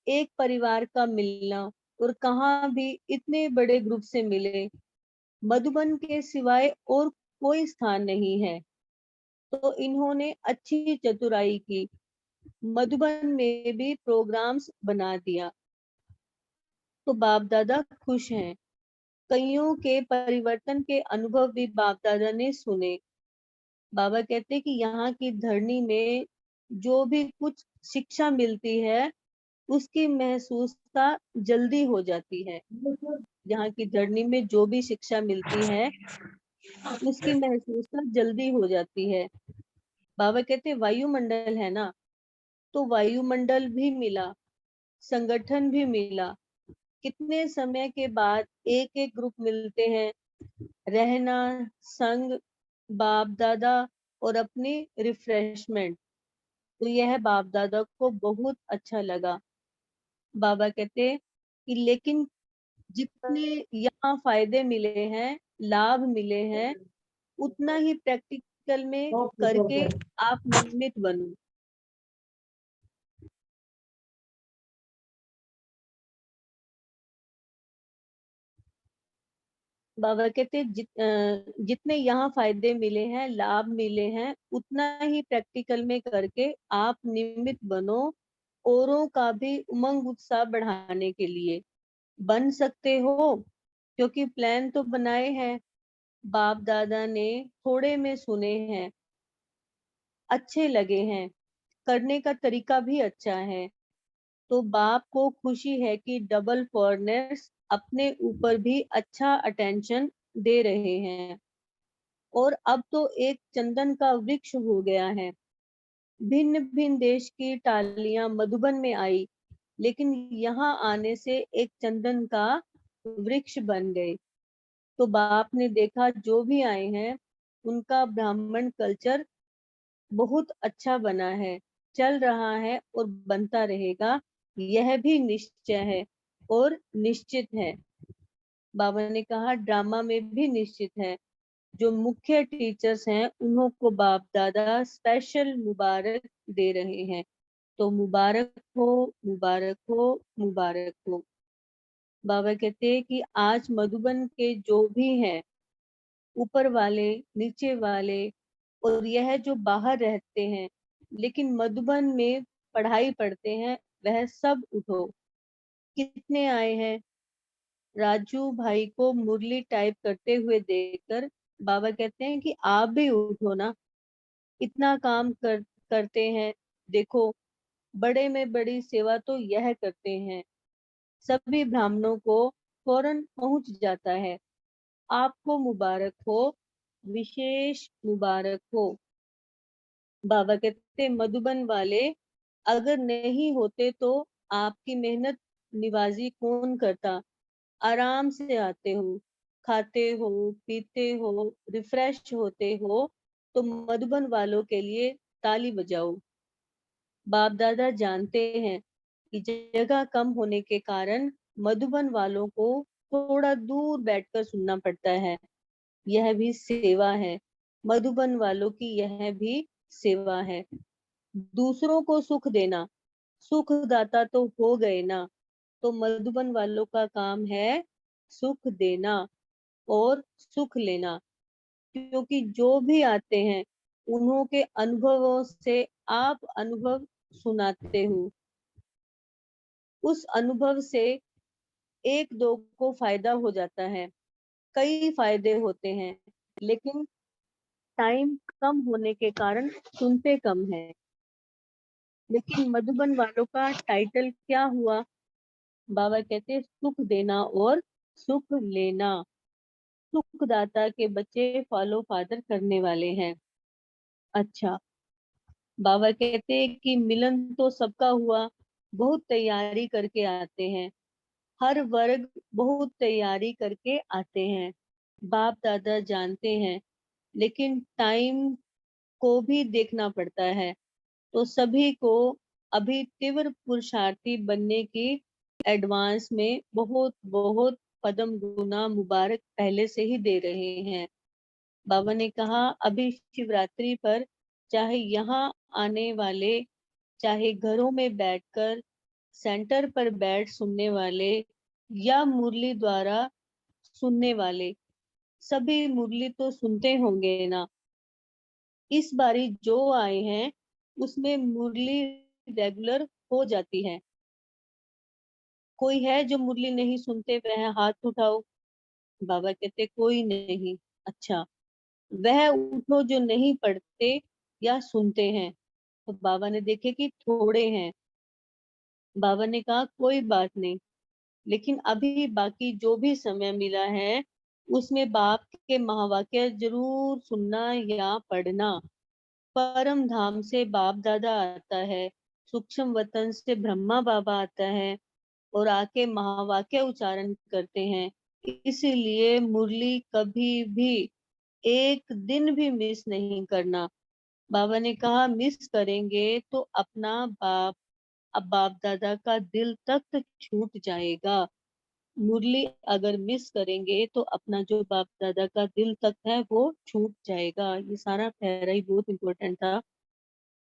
एक परिवार का मिलना और कहाँ भी इतने बड़े ग्रुप से मिले, मधुबन के सिवाय और कोई स्थान नहीं है। तो इन्होंने अच्छी चतुराई की, मधुबन में भी प्रोग्राम्स बना दिया। तो बाप दादा खुश हैं। कईयों के परिवर्तन के अनुभव भी बाप दादा ने सुने। बाबा कहते कि यहाँ की धरनी में जो भी कुछ शिक्षा मिलती है उसकी महसूसता जल्दी हो जाती है। यहाँ की धरनी में जो भी शिक्षा मिलती है उसकी महसूसता जल्दी हो जाती है। बाबा कहते वायुमंडल है ना, तो वायुमंडल भी मिला, संगठन भी मिला। कितने समय के बाद एक एक ग्रुप मिलते हैं, रहना, संग, बाप दादा और अपनी रिफ्रेशमेंट। तो यह बाप दादा को बहुत अच्छा लगा। बाबा कहते कि लेकिन जितने यहाँ फायदे मिले हैं, लाभ मिले हैं, उतना ही प्रैक्टिकल में करके आप निमित बनो। बाबा कहते जितने यहाँ फायदे मिले हैं, लाभ मिले हैं, उतना ही प्रैक्टिकल में करके आप निमित बनो औरों का भी उमंग उत्साह बढ़ाने के लिए। बन सकते हो क्योंकि प्लान तो बनाए हैं, बाप दादा ने थोड़े में सुने हैं, अच्छे लगे हैं, करने का तरीका भी अच्छा है। तो बाप को खुशी है कि डबल फॉरनर्स अपने ऊपर भी अच्छा अटेंशन दे रहे हैं और अब तो एक चंदन का वृक्ष हो गया है। भिन्न भिन्न देश की टालियां मधुबन में आई, लेकिन यहाँ आने से एक चंदन का वृक्ष बन गए। तो बाप ने देखा जो भी आए हैं उनका ब्राह्मण कल्चर बहुत अच्छा बना है, चल रहा है और बनता रहेगा, यह भी निश्चय है और निश्चित है। बाबा ने कहा ड्रामा में भी निश्चित है। जो मुख्य टीचर्स हैं उन्हों को बाप दादा स्पेशल मुबारक दे रहे हैं। तो मुबारक हो, मुबारक हो, मुबारक हो। बाबा कहते हैं कि आज मधुबन के जो भी हैं, ऊपर वाले, नीचे वाले और यह जो बाहर रहते हैं लेकिन मधुबन में पढ़ाई पढ़ते हैं, वह सब उठो। कितने आए हैं? राजू भाई को मुरली टाइप करते हुए देखकर बाबा कहते हैं कि आप भी उठो ना, इतना काम करते हैं, देखो बड़े में बड़ी सेवा तो यह करते हैं। सभी ब्राह्मणों को फौरन पहुंच जाता है। आपको मुबारक हो, विशेष मुबारक हो। बाबा कहते मधुबन वाले अगर नहीं होते तो आपकी मेहनत निवाजी कौन करता? आराम से आते हो, खाते हो, पीते हो, रिफ्रेश होते हो, तो मधुबन वालों के लिए ताली बजाओ। बाप दादा जानते हैं कि जगह कम होने के कारण मधुबन वालों को थोड़ा दूर बैठकर सुनना पड़ता है। यह भी सेवा है, मधुबन वालों की यह भी सेवा है। दूसरों को सुख देना, सुखदाता तो हो गए ना, तो मधुबन वालों का काम है सुख देना और सुख लेना, क्योंकि जो भी आते हैं उन्हों के अनुभवों से आप अनुभव सुनाते हो। उस अनुभव से एक दो को फायदा हो जाता है, कई फायदे होते हैं, लेकिन टाइम कम होने के कारण सुनते कम है। लेकिन मधुबन वालों का टाइटल क्या हुआ? बाबा कहते सुख देना और सुख लेना। सुखदाता के बच्चे फॉलो फादर करने वाले हैं। अच्छा, बाबा कहते कि मिलन तो सबका हुआ, बहुत तैयारी करके आते हैं, हर वर्ग बहुत तैयारी करके आते हैं, बाप दादा जानते हैं, लेकिन टाइम को भी देखना पड़ता है, तो सभी को अभी तीव्र पुरुषार्थी बनने की एडवांस में बहुत बहुत पदम गुना मुबारक पहले से ही दे रहे हैं। बाबा ने कहा अभी शिवरात्रि पर चाहे यहाँ आने वाले, चाहे घरों में बैठकर सेंटर पर बैठ सुनने वाले या मुरली द्वारा सुनने वाले, सभी मुरली तो सुनते होंगे ना। इस बारी जो आए हैं उसमें मुरली रेगुलर हो जाती है। कोई है जो मुरली नहीं सुनते? वह हाथ उठाओ। बाबा कहते कोई नहीं। अच्छा, वह उठो जो नहीं पढ़ते या सुनते हैं। तो बाबा ने देखे कि थोड़े हैं। बाबा ने कहा कोई बात नहीं, लेकिन अभी बाकी जो भी समय मिला है उसमें बाप के महावाक्य जरूर सुनना या पढ़ना। परम धाम से बाप दादा आता है, सूक्ष्म वतन से ब्रह्मा बाबा आता है और आके महावाक्य उच्चारण करते हैं। इसीलिए मुरली कभी भी एक दिन भी मिस नहीं करना। बाबा ने कहा मिस करेंगे तो अपना बाप, अब बाप दादा का दिल तक छूट जाएगा। मुरली अगर मिस करेंगे तो अपना जो बाप दादा का दिल तक है वो छूट जाएगा। ये सारा पैरा ही बहुत इम्पोर्टेंट था।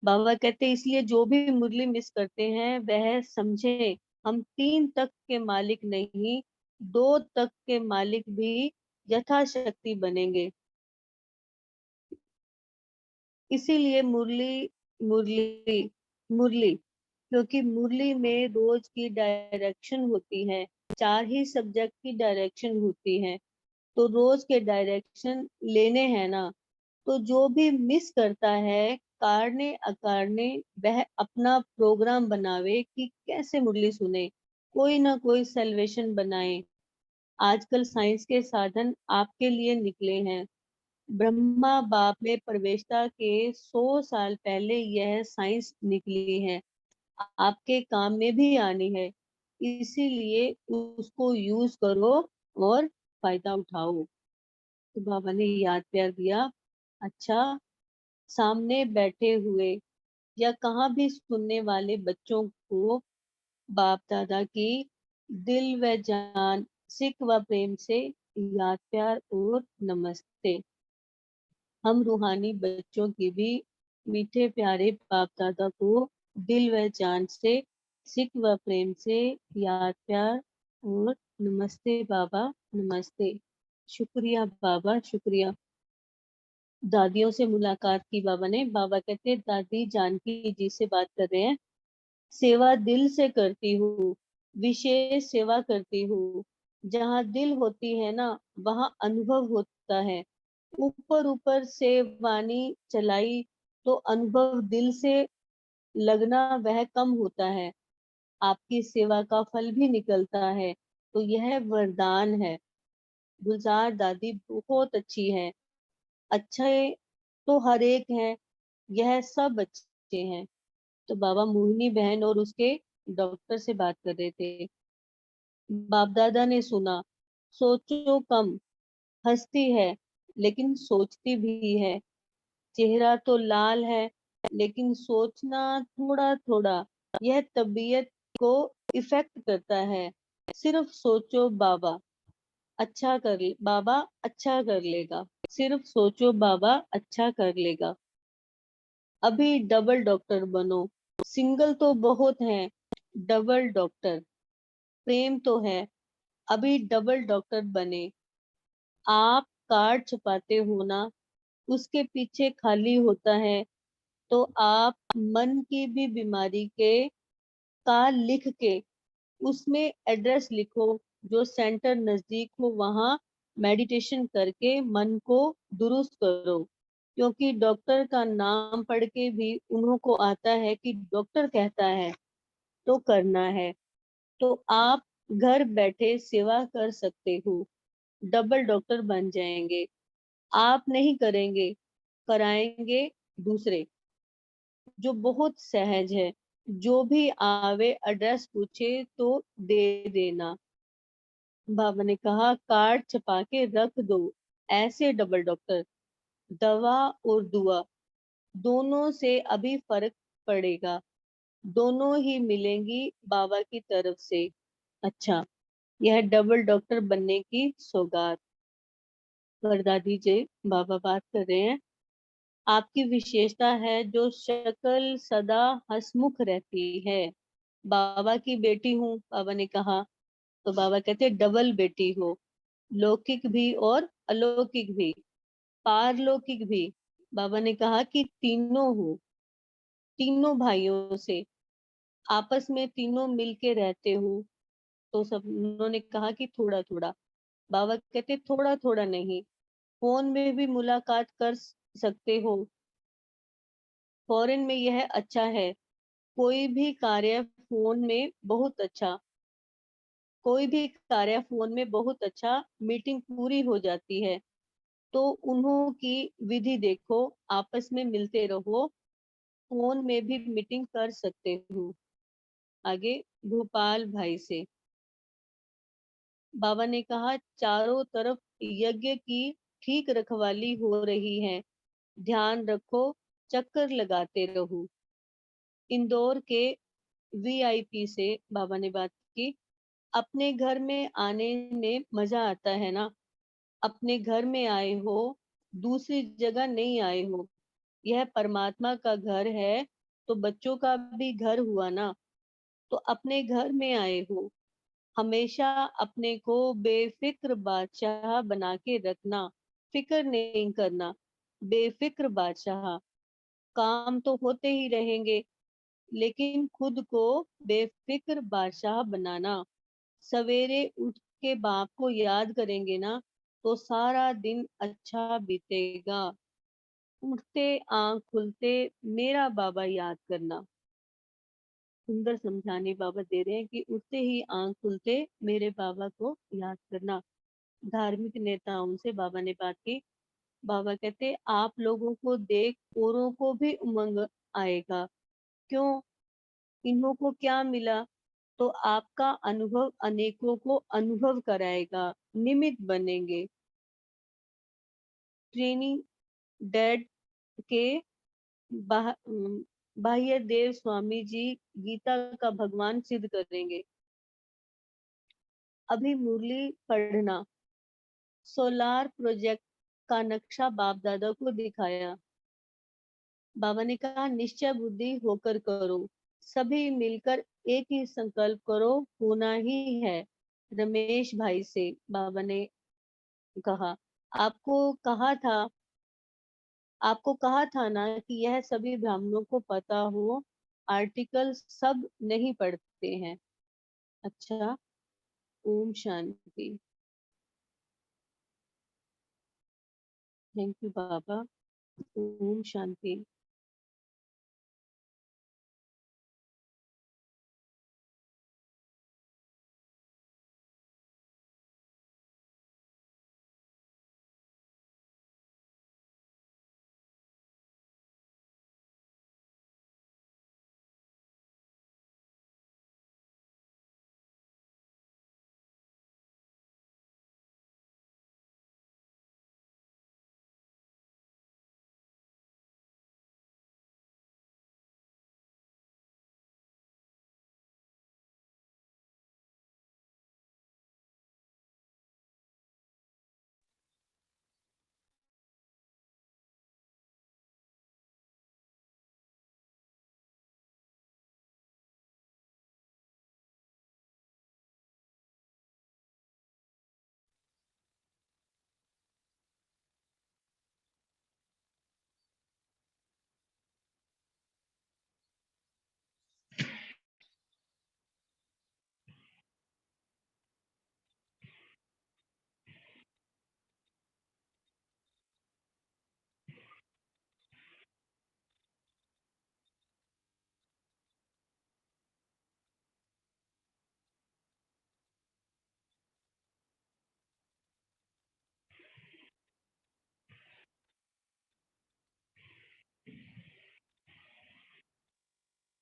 बाबा कहते इसलिए जो भी मुरली मिस करते हैं वह समझे हम 3 तक के मालिक नहीं, 2 तक के मालिक भी यथाशक्ति बनेंगे। इसीलिए मुरली मुरली मुरली, क्योंकि मुरली में रोज की डायरेक्शन होती है, 4 ही सब्जेक्ट की डायरेक्शन होती है, तो रोज के डायरेक्शन लेने हैं ना। तो जो भी मिस करता है कारणे अकारणे वह अपना प्रोग्राम बनावे कि कैसे मुरली सुने, कोई ना कोई सेल्वेशन बनाए। आजकल साइंस के साधन आपके लिए निकले हैं। ब्रह्मा बाप में प्रवेशता के 100 साल पहले यह साइंस निकली है, आपके काम में भी आनी है। इसीलिए उसको यूज करो और फायदा उठाओ। तो बाबा ने याद प्यार दिया। अच्छा, सामने बैठे हुए या कहाँ भी सुनने वाले बच्चों को बाप दादा की दिल व जान, सिक व प्रेम से याद प्यार और नमस्ते। हम रूहानी बच्चों की भी मीठे प्यारे बाप दादा को दिल व जान से, सिक व प्रेम से याद प्यार और नमस्ते बाबा, नमस्ते। शुक्रिया बाबा, शुक्रिया। दादियों से मुलाकात की बाबा ने। बाबा कहते दादी जानकी जी से बात कर रहे हैं। सेवा दिल से करती हूँ, विशेष सेवा करती हूँ। जहाँ दिल होती है ना, वहाँ अनुभव होता है। ऊपर ऊपर से वाणी चलाई तो अनुभव दिल से लगना वह कम होता है। आपकी सेवा का फल भी निकलता है, तो यह वरदान है। गुलजार दादी बहुत अच्छी है। अच्छे तो हर एक है, यह सब अच्छे हैं। तो बाबा मोहिनी बहन और उसके डॉक्टर से बात कर रहे थे। बाप दादा ने सुना, सोचो कम, हंसती है लेकिन सोचती भी है। चेहरा तो लाल है लेकिन सोचना थोड़ा थोड़ा। यह तबीयत को इफेक्ट करता है। सिर्फ सोचो बाबा बाबा अच्छा कर लेगा। सिर्फ सोचो बाबा अच्छा कर लेगा। अभी डबल डॉक्टर बनो। सिंगल तो बहुत हैं, डबल डॉक्टर। प्रेम तो है, अभी डबल डॉक्टर बने। आप कार्ड छपाते हो ना, उसके पीछे खाली होता है, तो आप मन की भी बीमारी के का लिख के उसमें एड्रेस लिखो। जो सेंटर नजदीक हो वहां मेडिटेशन करके मन को दुरुस्त करो। क्योंकि डॉक्टर का नाम पढ़ के भी उन्हों को आता है कि डॉक्टर कहता है तो करना है। तो आप घर बैठे सेवा कर सकते हो, डबल डॉक्टर बन जाएंगे। आप नहीं करेंगे, कराएंगे दूसरे। जो बहुत सहज है। जो भी आवे एड्रेस पूछे तो दे देना। बाबा ने कहा कार्ड छपा के रख दो। ऐसे डबल डॉक्टर, दवा और दुआ दोनों से अभी फर्क पड़ेगा। दोनों ही मिलेंगी बाबा की तरफ से। अच्छा, यह डबल डॉक्टर बनने की सौगात। वरदादी जी बाबा बात कर रहे हैं। आपकी विशेषता है जो शक्ल सदा हंसमुख रहती है। बाबा की बेटी हूँ, बाबा ने कहा। तो बाबा कहते डबल बेटी हो, लौकिक भी और अलौकिक भी, पारलौकिक भी। बाबा ने कहा कि तीनों हो, तीनों भाइयों से आपस में तीनों मिलके रहते हो। तो सब उन्होंने कहा कि थोड़ा थोड़ा। बाबा कहते थोड़ा थोड़ा नहीं, फोन में भी मुलाकात कर सकते हो। फॉरेन में यह अच्छा है। कोई भी कार्य फोन में बहुत अच्छा, कोई भी कार्य फोन में बहुत अच्छा मीटिंग पूरी हो जाती है। तो उन्हों की विधि देखो, आपस में मिलते रहो। फोन में भी मीटिंग कर सकते हो। आगे भोपाल भाई से बाबा ने कहा चारों तरफ यज्ञ की ठीक रखवाली हो रही है। ध्यान रखो, चक्कर लगाते रहो। इंदौर के वीआईपी से बाबा ने बात की। अपने घर में आने में मजा आता है ना। अपने घर में आए हो, दूसरी जगह नहीं आए हो। यह परमात्मा का घर है, तो बच्चों का भी घर हुआ ना। तो अपने घर में आए हो। हमेशा अपने को बेफिक्र बादशाह बना के रखना। फिक्र नहीं करना, बेफिक्र बादशाह। काम तो होते ही रहेंगे, लेकिन खुद को बेफिक्र बादशाह बनाना। सवेरे उठ के बाप को याद करेंगे ना, तो सारा दिन अच्छा बीतेगा। उठते आंख खुलते मेरा बाबा याद करना। सुंदर समझाने बाबा दे रहे हैं कि उठते ही आंख खुलते मेरे बाबा को याद करना। धार्मिक नेताओं से बाबा ने बात की। बाबा कहते आप लोगों को देख औरों को भी उमंग आएगा। क्यों? इन्हों को क्या मिला? तो आपका अनुभव अनेकों को अनुभव कराएगा, निमित्त बनेंगे। ट्रेनिंग डैड के बाह्य देव स्वामी जी गीता का भगवान सिद्ध करेंगे। अभी मुरली पढ़ना। सोलार प्रोजेक्ट का नक्शा बाप दादा को दिखाया। बाबा ने कहा निश्चय बुद्धि होकर करो। सभी मिलकर एक ही संकल्प करो, होना ही है। रमेश भाई से बाबा ने कहा आपको कहा था आपको कहा था ना कि यह सभी ब्राह्मणों को पता हो। आर्टिकल सब नहीं पढ़ते हैं। अच्छा, ओम शांति। थैंक यू बाबा। ओम शांति।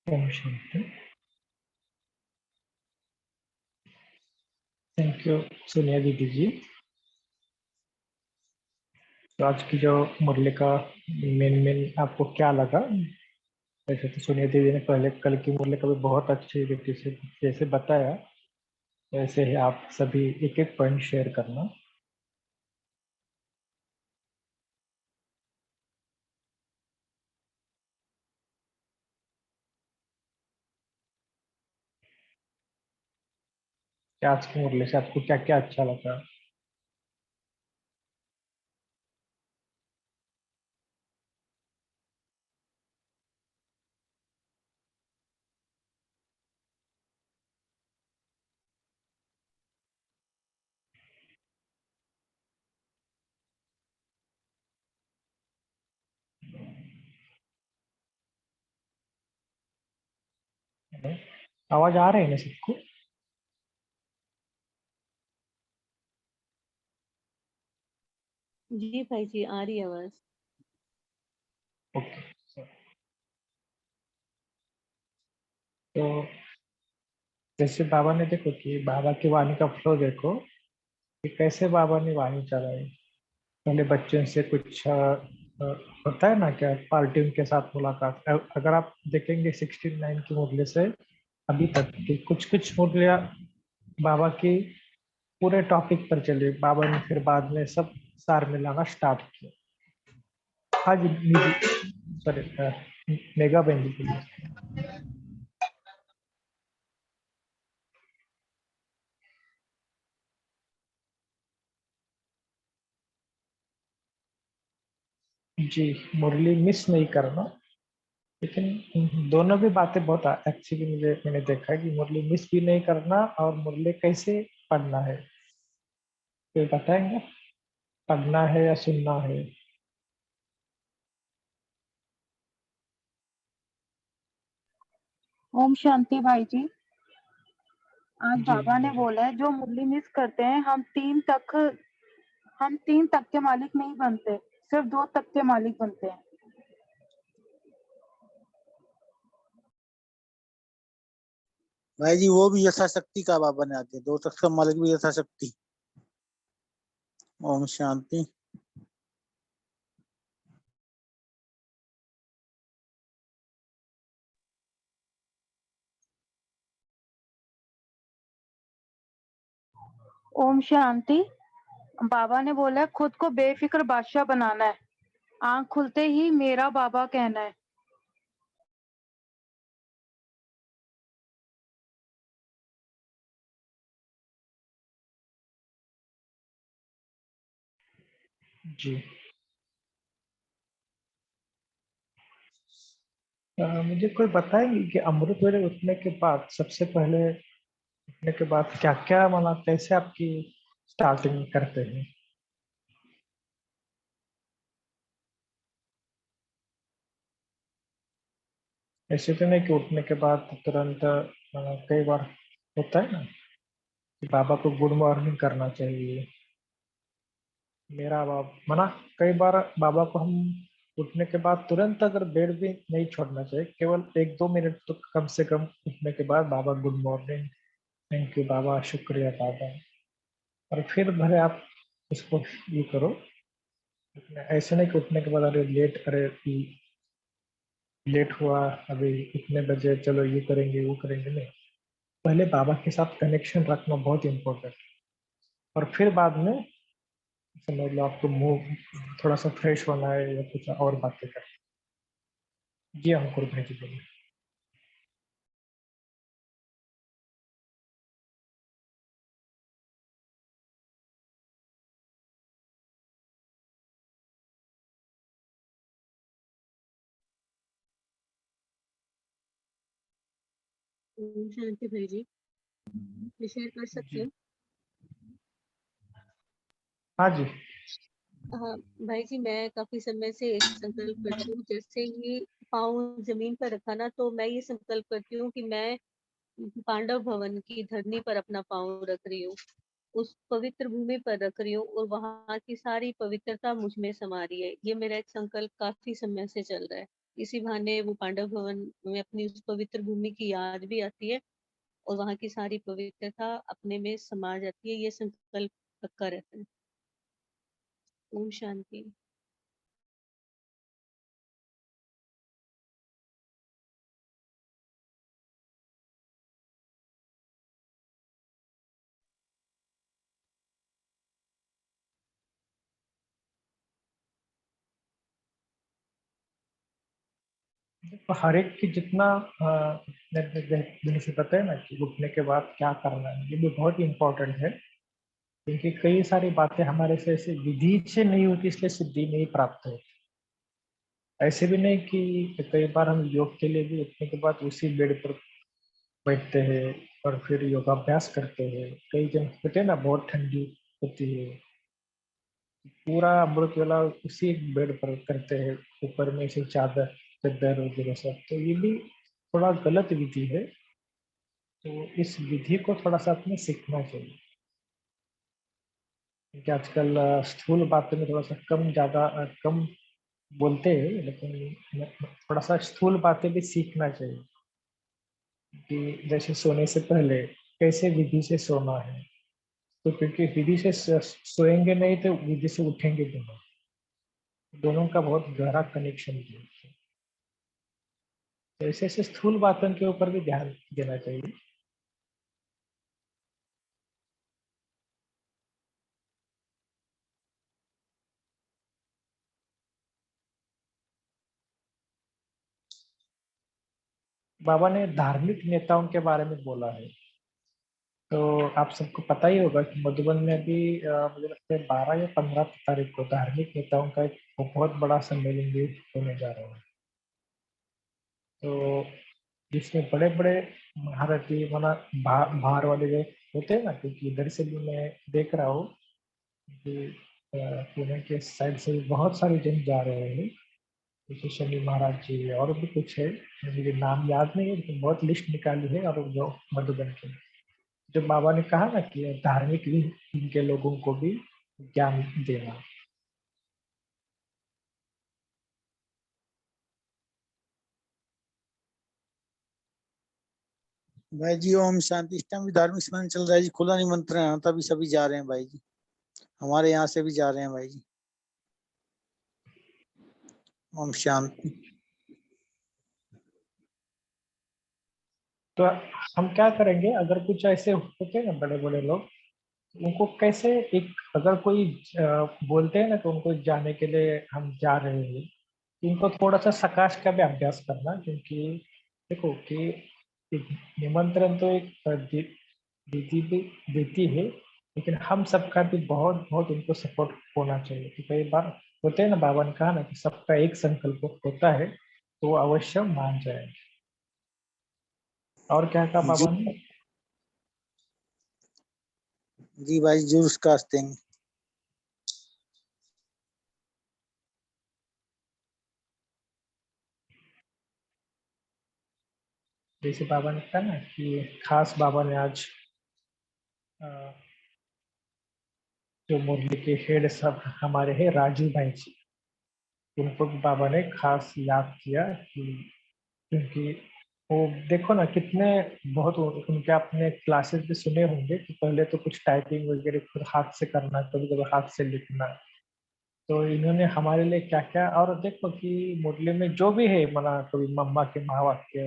ओम शांति। थैंक यू सोनिया दीदी जी। तो आज की जो मुरली का मेन आपको क्या लगा? वैसे तो सोनिया दीदी ने पहले कल की मुरली का भी बहुत अच्छी रीति से जैसे बताया, वैसे ही आप सभी एक एक पॉइंट शेयर करना। कि आज की मुरली से आपको क्या क्या अच्छा लगा? आवाज आ रही है ना सबको? जी भाई जी, आ रही है आवाज। ओके। तो जैसे बाबा ने देखो कि बाबा की वाणी का फ्लो देखो कि कैसे बाबा ने वाणी चलाई। पहले बच्चों से कुछ होता है ना क्या, पार्टी उनके साथ मुलाकात। अगर आप देखेंगे 69 की मुरली से अभी तक की कुछ कुछ मुरलियाँ बाबा की पूरे टॉपिक पर चली, बाबा ने फिर बाद में सब सार मिलाना स्टार्ट किया। हाँ जी निधि, सॉरी मेगा बहन जी बोलिए। जी, मुरली मिस नहीं करना, लेकिन दोनों भी बातें बहुत एक्चुअली मैंने देखा है कि मुरली मिस भी नहीं करना और मुरली कैसे पढ़ना है, कोई बताएंगे? पढ़ना है या सुनना है? ओम शांति भाई जी। आज जी बाबा ने बोलिए। बोला है जो मुरली मिस करते हैं हम 3 तक के मालिक नहीं बनते, सिर्फ 2 तक के मालिक बनते हैं। भाई जी वो भी यथाशक्ति का बाबा ने आके 2 तक का मालिक भी यथाशक्ति। ओम शांति। ओम शांति। बाबा ने बोला है खुद को बेफिक्र बादशाह बनाना है, आंख खुलते ही मेरा बाबा कहना है। जी मुझे कोई बताएंगे कि अमृत वेले उठने के बाद सबसे पहले उठने के बाद क्या क्या मतलब कैसे आपकी स्टार्टिंग करते हैं? ऐसे तो नहीं कि उठने के बाद तुरंत कई बार होता है ना कि बाबा को गुड मॉर्निंग करना चाहिए। मेरा बाप मना कई बार बाबा को हम उठने के बाद तुरंत अगर बेड भी नहीं छोड़ना चाहिए, केवल 1-2 मिनट तो कम से कम उठने के बाद बाबा गुड मॉर्निंग, थैंक यू बाबा, शुक्रिया बाबा, और फिर भले आप इसको ये करो। लेकिन ऐसे नहीं कि उठने के बाद अरे लेट हुआ, अभी इतने बजे, चलो ये करेंगे वो करेंगे, नहीं। पहले बाबा के साथ कनेक्शन रखना बहुत इम्पोर्टेंट, और फिर बाद में समझ लो आपको मुंह थोड़ा सा फ्रेश होना है या कुछ और बातें करनी, ये अंकुर भाई जी बोले। शांति भाई जी, मैं शेयर कर सकती हूँ? हाँ जी। हाँ भाई जी, मैं काफी समय से एक संकल्प करती हूँ, जैसे ही पाँव जमीन पर रखा ना, तो मैं ये संकल्प करती हूँ कि मैं पांडव भवन की धरनी पर अपना पाँव रख रही हूँ, उस पवित्र भूमि पर रख रही हूँ, और वहां की सारी पवित्रता मुझ में समा रही है। ये मेरा एक संकल्प काफी समय से चल रहा है। इसी बहाने वो पांडव भवन में अपनी उस पवित्र भूमि की याद भी आती है, और वहां की सारी पवित्रता अपने में समा जाती है। ये संकल्प पक्का रहता है। ओम शांति। तो हर एक की जितना दिन से पता है ना कि उठने के बाद क्या करना है, ये भी बहुत इम्पोर्टेंट है, क्योंकि कई सारी बातें हमारे से ऐसे विधि से नहीं होती, इसलिए सिद्धि नहीं प्राप्त होती। ऐसे भी नहीं कि कई बार हम योग के लिए भी उठने के बाद उसी बेड पर बैठते हैं और फिर योगाभ्यास करते हैं। कई जन होते हैं ना, बहुत ठंडी होती है, पूरा अमृत वेला उसी बेड पर करते हैं, ऊपर में से चादर वगैरह सब, तो ये भी थोड़ा गलत विधि है। तो इस विधि को थोड़ा सा अपने सीखना चाहिए, क्योंकि आजकल स्थूल बातों में थोड़ा सा कम बोलते हैं, लेकिन थोड़ा सा स्थूल बातें भी सीखना चाहिए कि जैसे सोने से पहले कैसे विधि से सोना है। तो क्योंकि विधि से सोएंगे नहीं तो विधि से उठेंगे भी नहीं, दोनों का बहुत गहरा कनेक्शन है। तो ऐसे ऐसे स्थूल बातों के ऊपर भी ध्यान देना चाहिए। बाबा ने धार्मिक नेताओं के बारे में बोला है, तो आप सबको पता ही होगा कि मधुबन में भी मुझे लगता है 12 या 15 तारीख को धार्मिक नेताओं का एक बहुत बड़ा सम्मेलन भी होने जा रहा है। तो जिसमें बड़े बड़े महारथी माना बाहर वाले जो होते हैं ना, क्योंकि इधर से भी मैं देख रहा हूँ कि पुणे के साइड से भी बहुत सारे जन जा रहे हैं, जैसे शनि महाराज जी और भी कुछ है, मुझे नाम याद नहीं है, लेकिन बहुत लिस्ट निकाली है। और जो मधुबन के, जो बाबा ने कहा ना कि धार्मिक भी इनके लोगों को भी ज्ञान देना। भाई जी ओम शांति। इस टाइम भी धार्मिक स्मरण चल रहा है जी, खुला निमंत्रण है, तभी सभी जा रहे हैं भाई जी, हमारे यहाँ से भी जा रहे हैं भाई जी। ओम शांति। तो हम क्या करेंगे, अगर कुछ ऐसे होते हैं ना बड़े बड़े लोग, उनको कैसे एक, अगर कोई बोलते हैं ना कि उनको जाने के लिए हम जा रहे हैं, इनको थोड़ा सा सकाश का भी अभ्यास करना, क्योंकि देखो कि एक निमंत्रण तो एक दीदी भी देती है, लेकिन हम सबका भी बहुत बहुत उनको सपोर्ट होना चाहिए। कि कई बार होते हैं ना, बाबा ने कहा ना कि सबका एक संकल्प होता है, तो वो अवश्य मान जाए। और क्या कहा जी बाबा ने? जी भाई जरूर कास्ट देंगे। जैसे बाबा ने कहा ना कि खास बाबा ने आज अ, जो मुरली के हेड सब हमारे हैं राजू भाई जी, उनको भी बाबा ने खास याद किया कि क्योंकि वो देखो ना कितने बहुत उनके आपने क्लासेस भी सुने होंगे कि पहले तो कुछ टाइपिंग वगैरह खुद हाथ से करना, कभी कभी हाथ से लिखना। तो इन्होंने हमारे लिए क्या क्या, और देखो कि मुरली में जो भी है मना कभी मम्मा के महावाक्य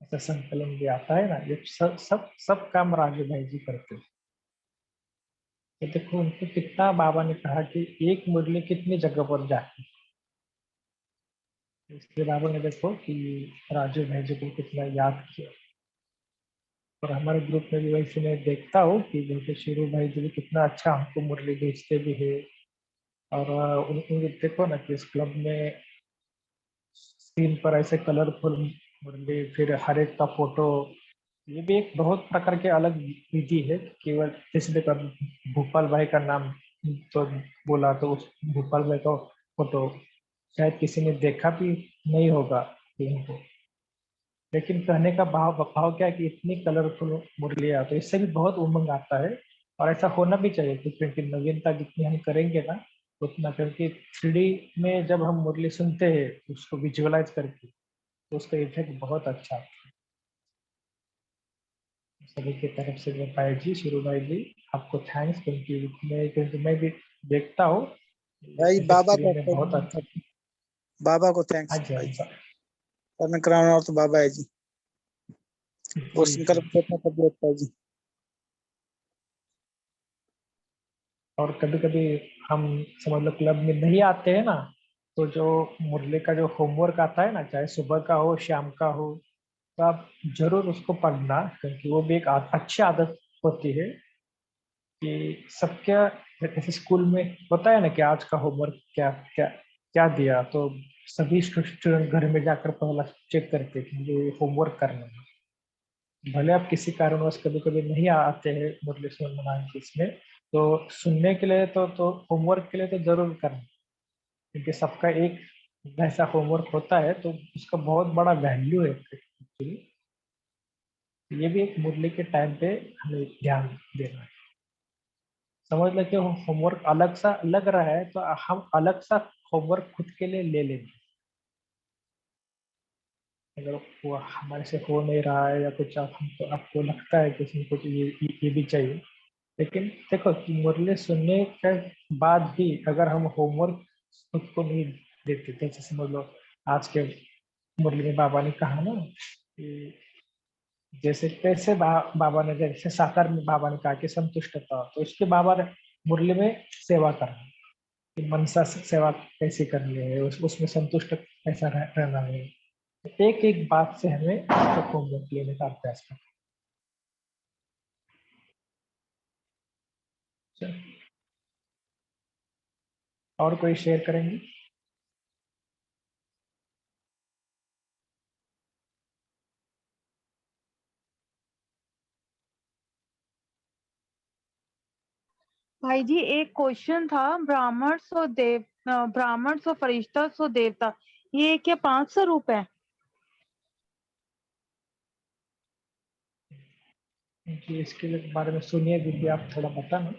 ऐसा संकलन भी आता है ना, ये सब सब सब काम राजू भाई जी करते हैं। तो देखो उनको कितना बाबा ने कहा कि एक मुरली कितनी जगह पर जाती है। इसलिए बाबा ने देखो कि राजू भाई जी को कितना याद किया। और हमारे ग्रुप में भी वैसे मैं देखता हूँ कि जैसे शिरू भाई जी भी कितना अच्छा हमको मुरली भेजते भी है। और उनको देखो ना कि इस क्लब में स्क्रीन पर ऐसे कलरफुल मुरली, फिर हर एक का फोटो, ये भी एक बहुत प्रकार के अलग विधि है। केवल जैसे देखो भोपाल भाई का नाम तो बोला तो उस भोपाल भाई का फोटो शायद किसी ने देखा भी नहीं होगा फिल्म को, लेकिन कहने का भाव क्या है कि इतनी कलरफुल मुरलियाँ, तो इससे भी बहुत उमंग आता है। और ऐसा होना भी चाहिए क्योंकि नवीनता जितनी हम करेंगे ना उतना, क्योंकि 3D में जब हम मुरली सुनते हैं उसको विजुअलाइज करके तो उसका इफेक्ट बहुत अच्छा आता है। सभी की तरफ से मैं भाई जी, शुरू भाई जी, आपको थैंक्स, क्योंकि मैं भी देखता हूँ भाई बाबा स्क्रीन में को बहुत अच्छा। बाबा को हाँ थैंक्स जी, हाँ भाई जी, करना कराना, और तो बाबा है जी, वो जी, संकल्प करना तबियत है जी। और कभी कभी हम समझ लो क्लब में नहीं आते हैं ना, तो जो मुरली का जो होमवर्क आता है ना, चाहे सुबह का हो शाम का हो, तो आप जरूर उसको पढ़ना, क्योंकि वो भी एक अच्छी आदत होती है कि सबके जैसे स्कूल में होता है ना कि आज का होमवर्क क्या क्या क्या दिया, तो सभी स्टूडेंट घर में जाकर पहला चेक करते हैं कि मुझे होमवर्क करना है। भले आप किसी कारणवश कभी कभी नहीं आते हैं मुरली मनाने के इसमें, तो सुनने के लिए तो होमवर्क के लिए तो जरूर करना, क्योंकि सबका एक वैसा होमवर्क होता है तो उसका बहुत बड़ा वैल्यू है एक्चुअली। ये भी एक मुरली के टाइम पे हमें ध्यान देना है। समझ लो कि होमवर्क अलग सा लग रहा है तो हम अलग सा होमवर्क खुद के लिए ले लेंगे। अगर वो हमारे से हो नहीं रहा है या कुछ हमको आपको लगता है कि इसमें कुछ ये भी चाहिए, लेकिन देखो कि मुरली सुनने के बाद भी अगर हम होमवर्क खुद को नहीं देते, जैसे समझ लो आज के मुरली में बाबा ने कहा ना कि जैसे कैसे बाबा ने, जैसे साकार में बाबा ने कहा कि संतुष्टता, तो इसके बाबा ने मुरली में सेवा करना कि मनसा से सेवा कैसे करनी है, उसमें संतुष्ट कैसा रहना है। एक एक बात से हमें होमवर्क लेने का अभ्यास करना। और कोई शेयर करेंगे? भाई जी एक क्वेश्चन था, ब्राह्मण सो फरिश्ता सो देवता, ये क्या 5 स्वरूप है? कि इसके बारे में सुनिए दीदी, आप थोड़ा बताना।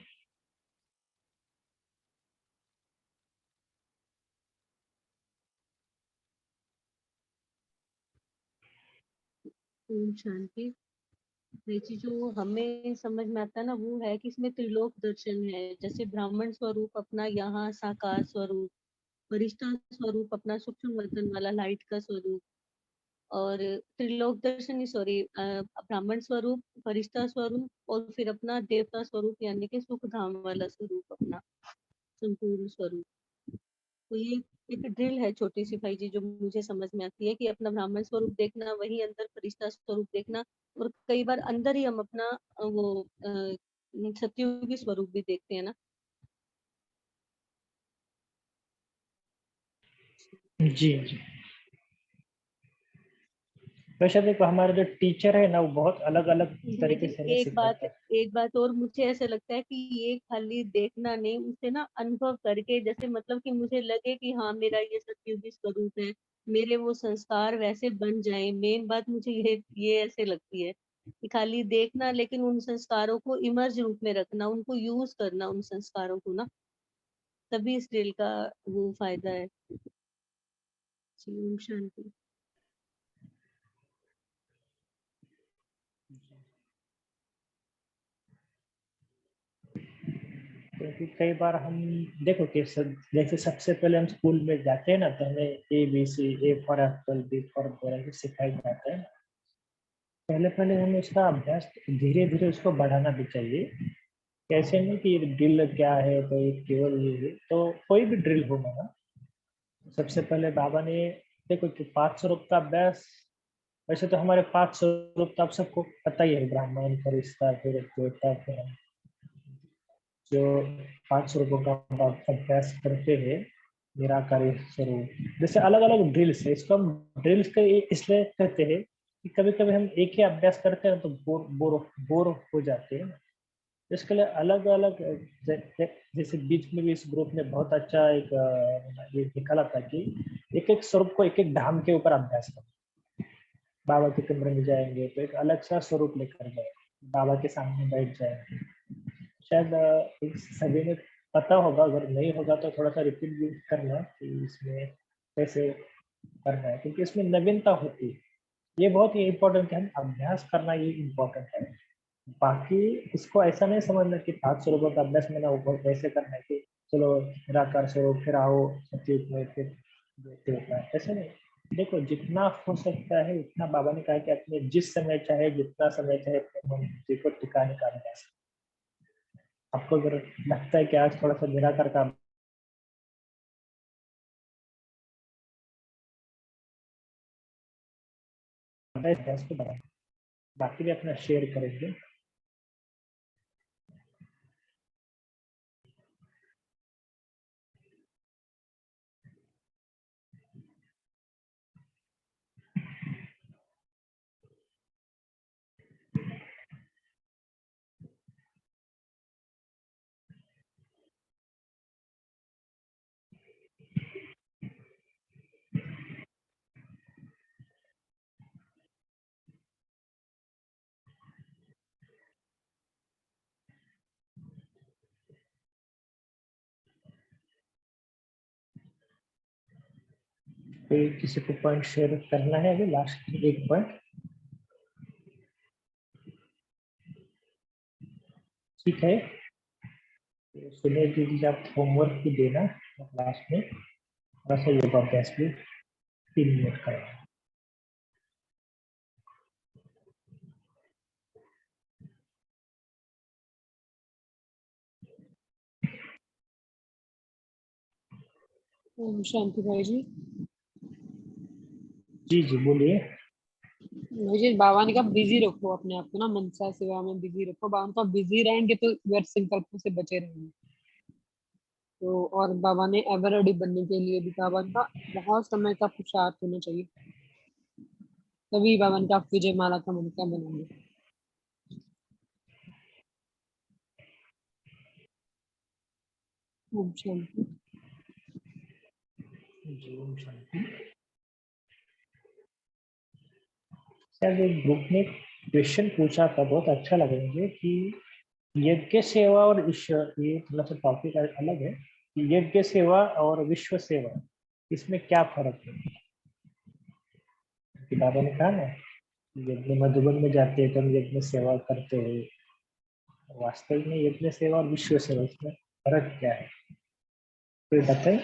ओम शांति। देखिए जो हमें समझ में आता है ना वो है कि इसमें त्रिलोक दर्शन है। जैसे ब्राह्मण स्वरूप अपना यहाँ साकार स्वरूप, फरिश्ता स्वरूप अपना सूक्ष्म वतन वाला लाइट का स्वरूप, और त्रिलोक दर्शन ही सॉरी ब्राह्मण स्वरूप, फरिश्ता स्वरूप, और फिर अपना देवता स्वरूप यानी कि सुख धाम वाला स्वरूप अपना संपूर्ण स्वरूप। तो ये एक ड्रिल है छोटी सी भाई जी जो मुझे समझ में आती है कि अपना ब्राह्मण स्वरूप देखना, वही अंदर फरिश्ता स्वरूप देखना, और कई बार अंदर ही हम अपना वो सत्युगी स्वरूप भी देखते हैं ना। जी जी। वैसे देखो हमारे जो टीचर है ना वो बहुत अलग अलग तरीके से हमें एक बात सिखाते हैं। एक बात और मुझे ऐसा लगता है कि ये खाली देखना नहीं, उसे ना अनुभव करके, जैसे मतलब कि मुझे लगे कि हाँ मेरा ये सतयुगी स्वरूप है, मेरे वो संस्कार वैसे बन जाएं। मेन बात मुझे ये ऐसे लगती है कि खाली देखना, लेकिन उन संस्कारों को इमर्ज रूप में रखना, उनको यूज करना उन संस्कारों को ना, तभी इस ड्रिल का वो फायदा है। जी, ओम शांति। क्योंकि कई बार हम देखो कि जैसे सबसे पहले हम स्कूल में जाते हैं ना तो हमें ABC, A for Apple, B for boy सिखाया जाता है। पहले पहले हमें उसका अभ्यास धीरे धीरे उसको बढ़ाना भी चाहिए। कैसे नहीं कि ड्रिल क्या है तो ये केवल ये है, तो कोई भी ड्रिल हो ना, सबसे पहले बाबा ने देखो कि 5 स्वरूप का अभ्यास, वैसे तो हमारे 5 स्वरूप तो आप सबको पता ही है, ब्राह्मण, फरिश्ता, फिर देवता, फिर हम जो 5 स्वरूपों का अभ्यास करते हैं, निराकारी स्वरूप, जैसे अलग अलग ड्रिल्स है। इसको हम ड्रिल्स के इसलिए कहते हैं कि कभी कभी हम एक ही अभ्यास करते हैं तो बोर हो जाते हैं। इसके लिए अलग अलग, जैसे बीच में भी इस ग्रुप ने बहुत अच्छा एक ये निकाला था कि एक एक स्वरूप को एक एक धाम के ऊपर अभ्यास करो। बाबा के कमरे में जाएंगे तो एक अलग सा स्वरूप लेकर जाए, बाबा के सामने बैठ जाएंगे। शायद सभी ने पता होगा, अगर नहीं होगा तो थोड़ा सा रिपीट भी करना कि इसमें कैसे करना है, क्योंकि इसमें नवीनता होती है। ये बहुत ही इम्पोर्टेंट है, हम अभ्यास करना ये इम्पोर्टेंट है। बाकी इसको ऐसा नहीं समझना कि 5 स्वरूपों का अभ्यास मैंने ऊपर कैसे करना है कि चलो निराकार स्वरूप फिर आओ सतयुग में फिर देवता, ऐसे नहीं। देखो जितना हो सकता है उतना बाबा ने कहा कि अपने जिस समय चाहे जितना समय चाहे अपने मन बुद्धि को टिकाने का अभ्यास। आपको अगर लगता है कि आज थोड़ा सा निराकार का अभ्यास को बढ़ाए, बाकी भी अपना शेयर करेंगे। कोई किसी को पॉइंट शेयर करना है अभी लास्ट एक पॉइंट? ठीक है, तो सुनिए दीदी आप होमवर्क भी देना क्लास में, थोड़ा सा योगा अभ्यास भी 3 मिनट करें। ओम शांति भाई जी। जी जी बोलिए। मुझे बाबा ने कहा बिजी रखो अपने आप को ना, मनसा सेवा में बिजी रखो। बाबा ने कहा बिजी रहेंगे तो व्यर्थ संकल्पों से बचे रहेंगे। तो और बाबा ने एवर रेडी बनने के लिए भी कहा, बाबा ने कहा बहुत समय का पुरुषार्थ होना चाहिए, तभी बाबा ने कहा आप विजय माला का मनसा बनाएंगे। ओम शांति। जी ओम शांति। शायद एक ग्रुप ने क्वेश्चन पूछा था, बहुत अच्छा लगा मुझे कि यज्ञ सेवा और ईश्वर, ये थोड़ा सा टॉपिक अलग है कि यज्ञ सेवा और विश्व सेवा इसमें क्या फर्क है। कि बाबा ने कहा ना यज्ञ मधुबन में जाते हैं तो हम यज्ञ सेवा करते हैं, वास्तव में यज्ञ सेवा और विश्व सेवा इसमें फर्क क्या है, कोई बताए?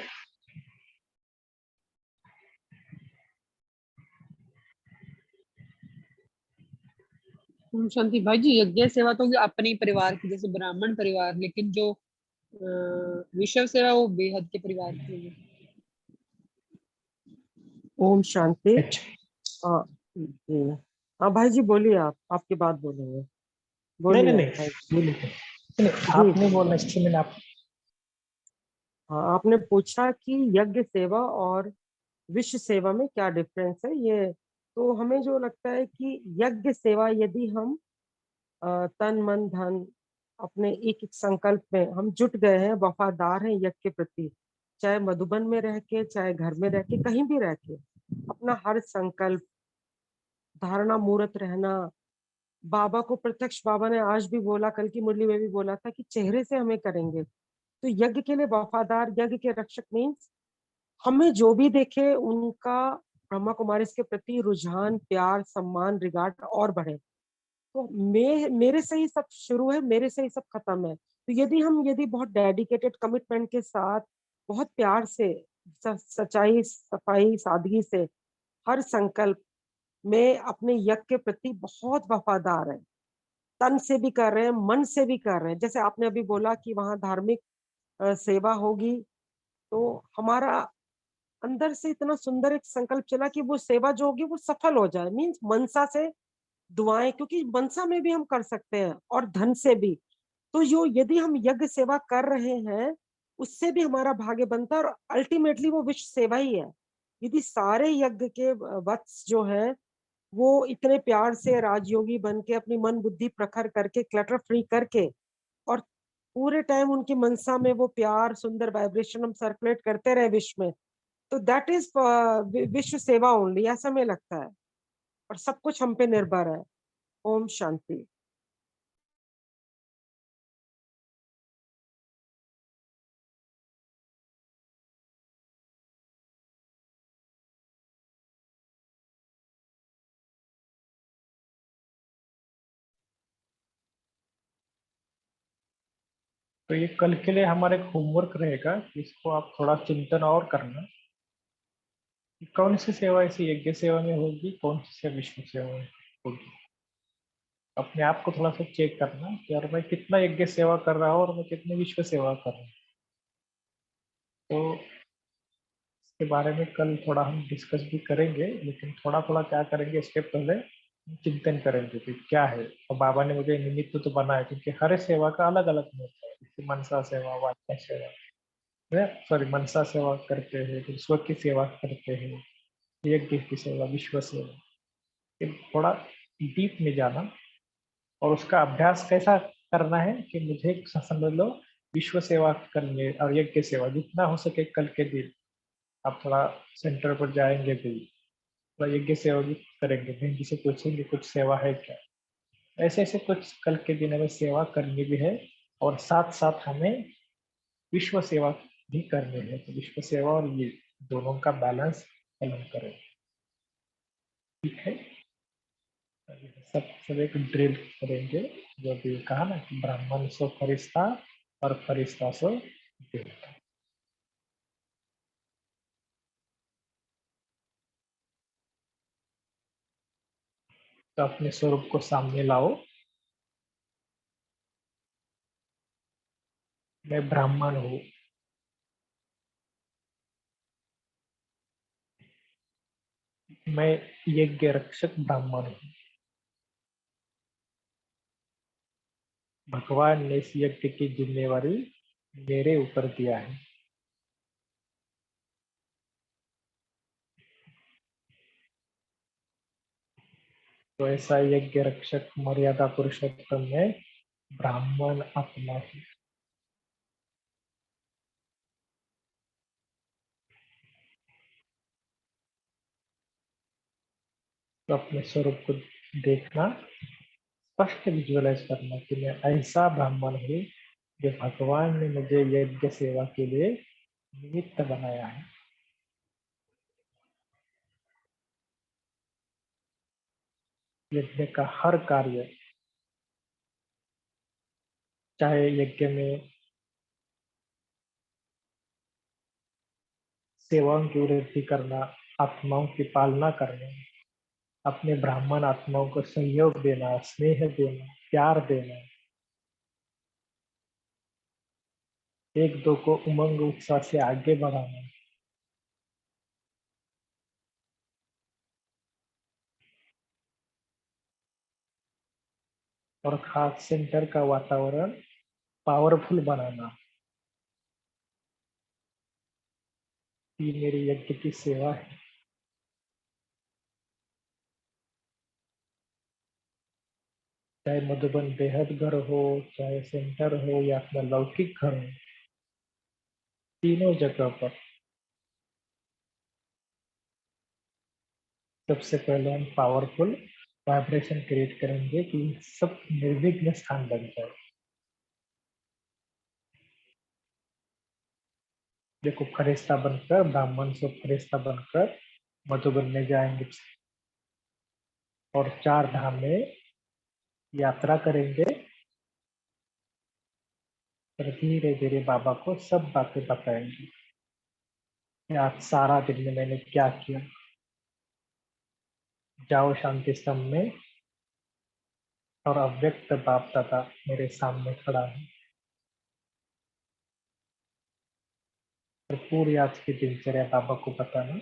ओम शांति भाई जी, यज्ञ सेवा तो अपने परिवार की, जैसे ब्राह्मण परिवार, लेकिन जो विश्व सेवा वो बेहद के परिवार के लिए। ओम शांति। अच्छा हाँ भाई जी बोलिए, आप आपकी बात बोलेंगे, नहीं बोलिए नहीं भाई। बोलिए, नहीं जी आपने जी। बोलना इससे मैंने आप। हाँ, आपने पूछा कि यज्ञ सेवा और विश्व सेवा में क्या डिफरेंस है, ये तो हमें जो लगता है कि यज्ञ सेवा यदि हम तन मन धन अपने एक एक संकल्प में हम जुट गए हैं, वफादार हैं यज्ञ के प्रति, चाहे मधुबन में रह के, चाहे घर में रह के, कहीं भी रह के, अपना हर संकल्प, धारणा मूर्त रहना, बाबा को प्रत्यक्ष, बाबा ने आज भी बोला, कल की मुरली में भी बोला था कि चेहरे से हमें करेंगे। तो यज्ञ के लिए वफादार, यज्ञ के रक्षक मीन्स हमें जो भी देखे उनका ब्रह्मा कुमारी के प्रति रुझान, प्यार, सम्मान, रिगार्ड और बढ़े। तो मेरे से ही सब शुरू है, मेरे से ही सब खत्म है। तो यदि बहुत डेडिकेटेड कमिटमेंट के साथ, बहुत प्यार से, सच्चाई, सफाई, सादगी से हर संकल्प में अपने यज्ञ के प्रति बहुत वफादार है, तन से भी कर रहे हैं, मन से भी कर रहे हैं। जैसे आपने अभी बोला कि वहां धार्मिक सेवा होगी, तो हमारा अंदर से इतना सुंदर एक संकल्प चला कि वो सेवा जो होगी वो सफल हो जाए, मीन्स मनसा से दुआएं, क्योंकि मनसा में भी हम कर सकते हैं और धन से भी। तो जो यदि हम यज्ञ सेवा कर रहे हैं, उससे भी हमारा भाग्य बनता है और अल्टीमेटली वो विश्व सेवा ही है। यदि सारे यज्ञ के वत्स जो है वो इतने प्यार से राजयोगी बन के अपनी मन बुद्धि प्रखर करके, क्लटर फ्री करके, और पूरे टाइम उनकी मनसा में वो प्यार, सुंदर वाइब्रेशन हम सर्कुलेट करते रहे विश्व में, तो दैट इज विश्व सेवा ओनली, ऐसा हमें लगता है। और सब कुछ हम पे निर्भर है। ओम शांति। तो ये कल के लिए हमारा एक होमवर्क रहेगा, इसको आप थोड़ा चिंतन और करना कि कौन सी सेवा ऐसी यज्ञ सेवा में होगी, कौन सी सेवा विश्व सेवा में होगी। अपने आप को थोड़ा सा चेक करना कि यार मैं कितना यज्ञ सेवा कर रहा हूँ और मैं कितनी विश्व सेवा कर रहा हूँ। तो इसके बारे में कल थोड़ा हम डिस्कस भी करेंगे, लेकिन थोड़ा थोड़ा क्या करेंगे, इसके पहले चिंतन करेंगे कि क्या है। और बाबा ने मुझे निमित्त तो बनाया, क्योंकि हर सेवा का अलग अलग महत्व है। जैसे मनसा सेवा, वाचा सेवा, सॉरी मनसा सेवा करते हैं, फिर स्व की सेवा करते हैं, यज्ञ की सेवा, विश्व सेवा। फिर थोड़ा डीप में जाना और उसका अभ्यास कैसा करना है कि मुझे समझ लो विश्व सेवा करने और यज्ञ सेवा जितना हो सके कल के दिन आप थोड़ा सेंटर पर जाएंगे भी थोड़ा यज्ञ सेवा भी करेंगे। बहन जी से पूछेंगे कुछ सेवा है क्या, ऐसे ऐसे कुछ कल के दिन हमें सेवा करनी भी है और साथ साथ हमें विश्व सेवा भी करनी है। तो विश्व सेवा और ये दोनों का बैलेंस हम करें, ठीक है। सब एक ड्रिल करेंगे, जो भी कहा ना कि ब्राह्मण सो फरिश्ता और फरिश्ता सो देवता। तो अपने स्वरूप को सामने लाओ। मैं ब्राह्मण हूँ, मैं यज्ञ रक्षक ब्राह्मण हूँ। भगवान ने इस यज्ञ की जिम्मेवारी मेरे ऊपर दिया है। तो ऐसा यज्ञ रक्षक मर्यादा पुरुषोत्तम में ब्राह्मण आत्मा है। तो अपने स्वरूप को देखना, स्पष्ट विजुअलाइज करना कि मैं ऐसा ब्राह्मण हूँ जो भगवान ने मुझे यज्ञ सेवा के लिए निमित्त बनाया है। यज्ञ का हर कार्य, चाहे यज्ञ में सेवाओं की वृद्धि करना, आत्माओं की पालना करना, अपने ब्राह्मण आत्माओं को सहयोग देना, स्नेह देना, प्यार देना, एक दो को उमंग उत्साह से आगे बढ़ाना, और खास सेंटर का वातावरण पावरफुल बनाना, ये मेरी यज्ञ की सेवा है। चाहे मधुबन बेहद घर हो, चाहे सेंटर हो या अपना लौकिक घर हो, तीनों जगह पर सबसे पहले हम पावरफुल वाइब्रेशन क्रिएट करेंगे कि सब निर्विघ्न स्थान बन जाए। देखो, फरिश्ता बनकर, ब्राह्मण से फरिश्ता बनकर मधुबन में जाएंगे और 4 धाम में यात्रा करेंगे। और धीरे धीरे बाबा को सब बातें बताएंगे कि आज सारा दिन में मैंने क्या किया। जाओ शांति स्तंभ में और अव्यक्त बाप दादा मेरे सामने खड़ा है। और पूरी आज की दिनचर्या बाबा को बताना,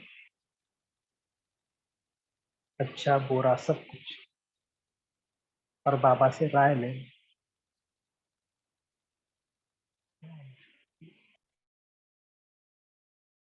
अच्छा बुरा सब कुछ, और बाबा से राय लेना।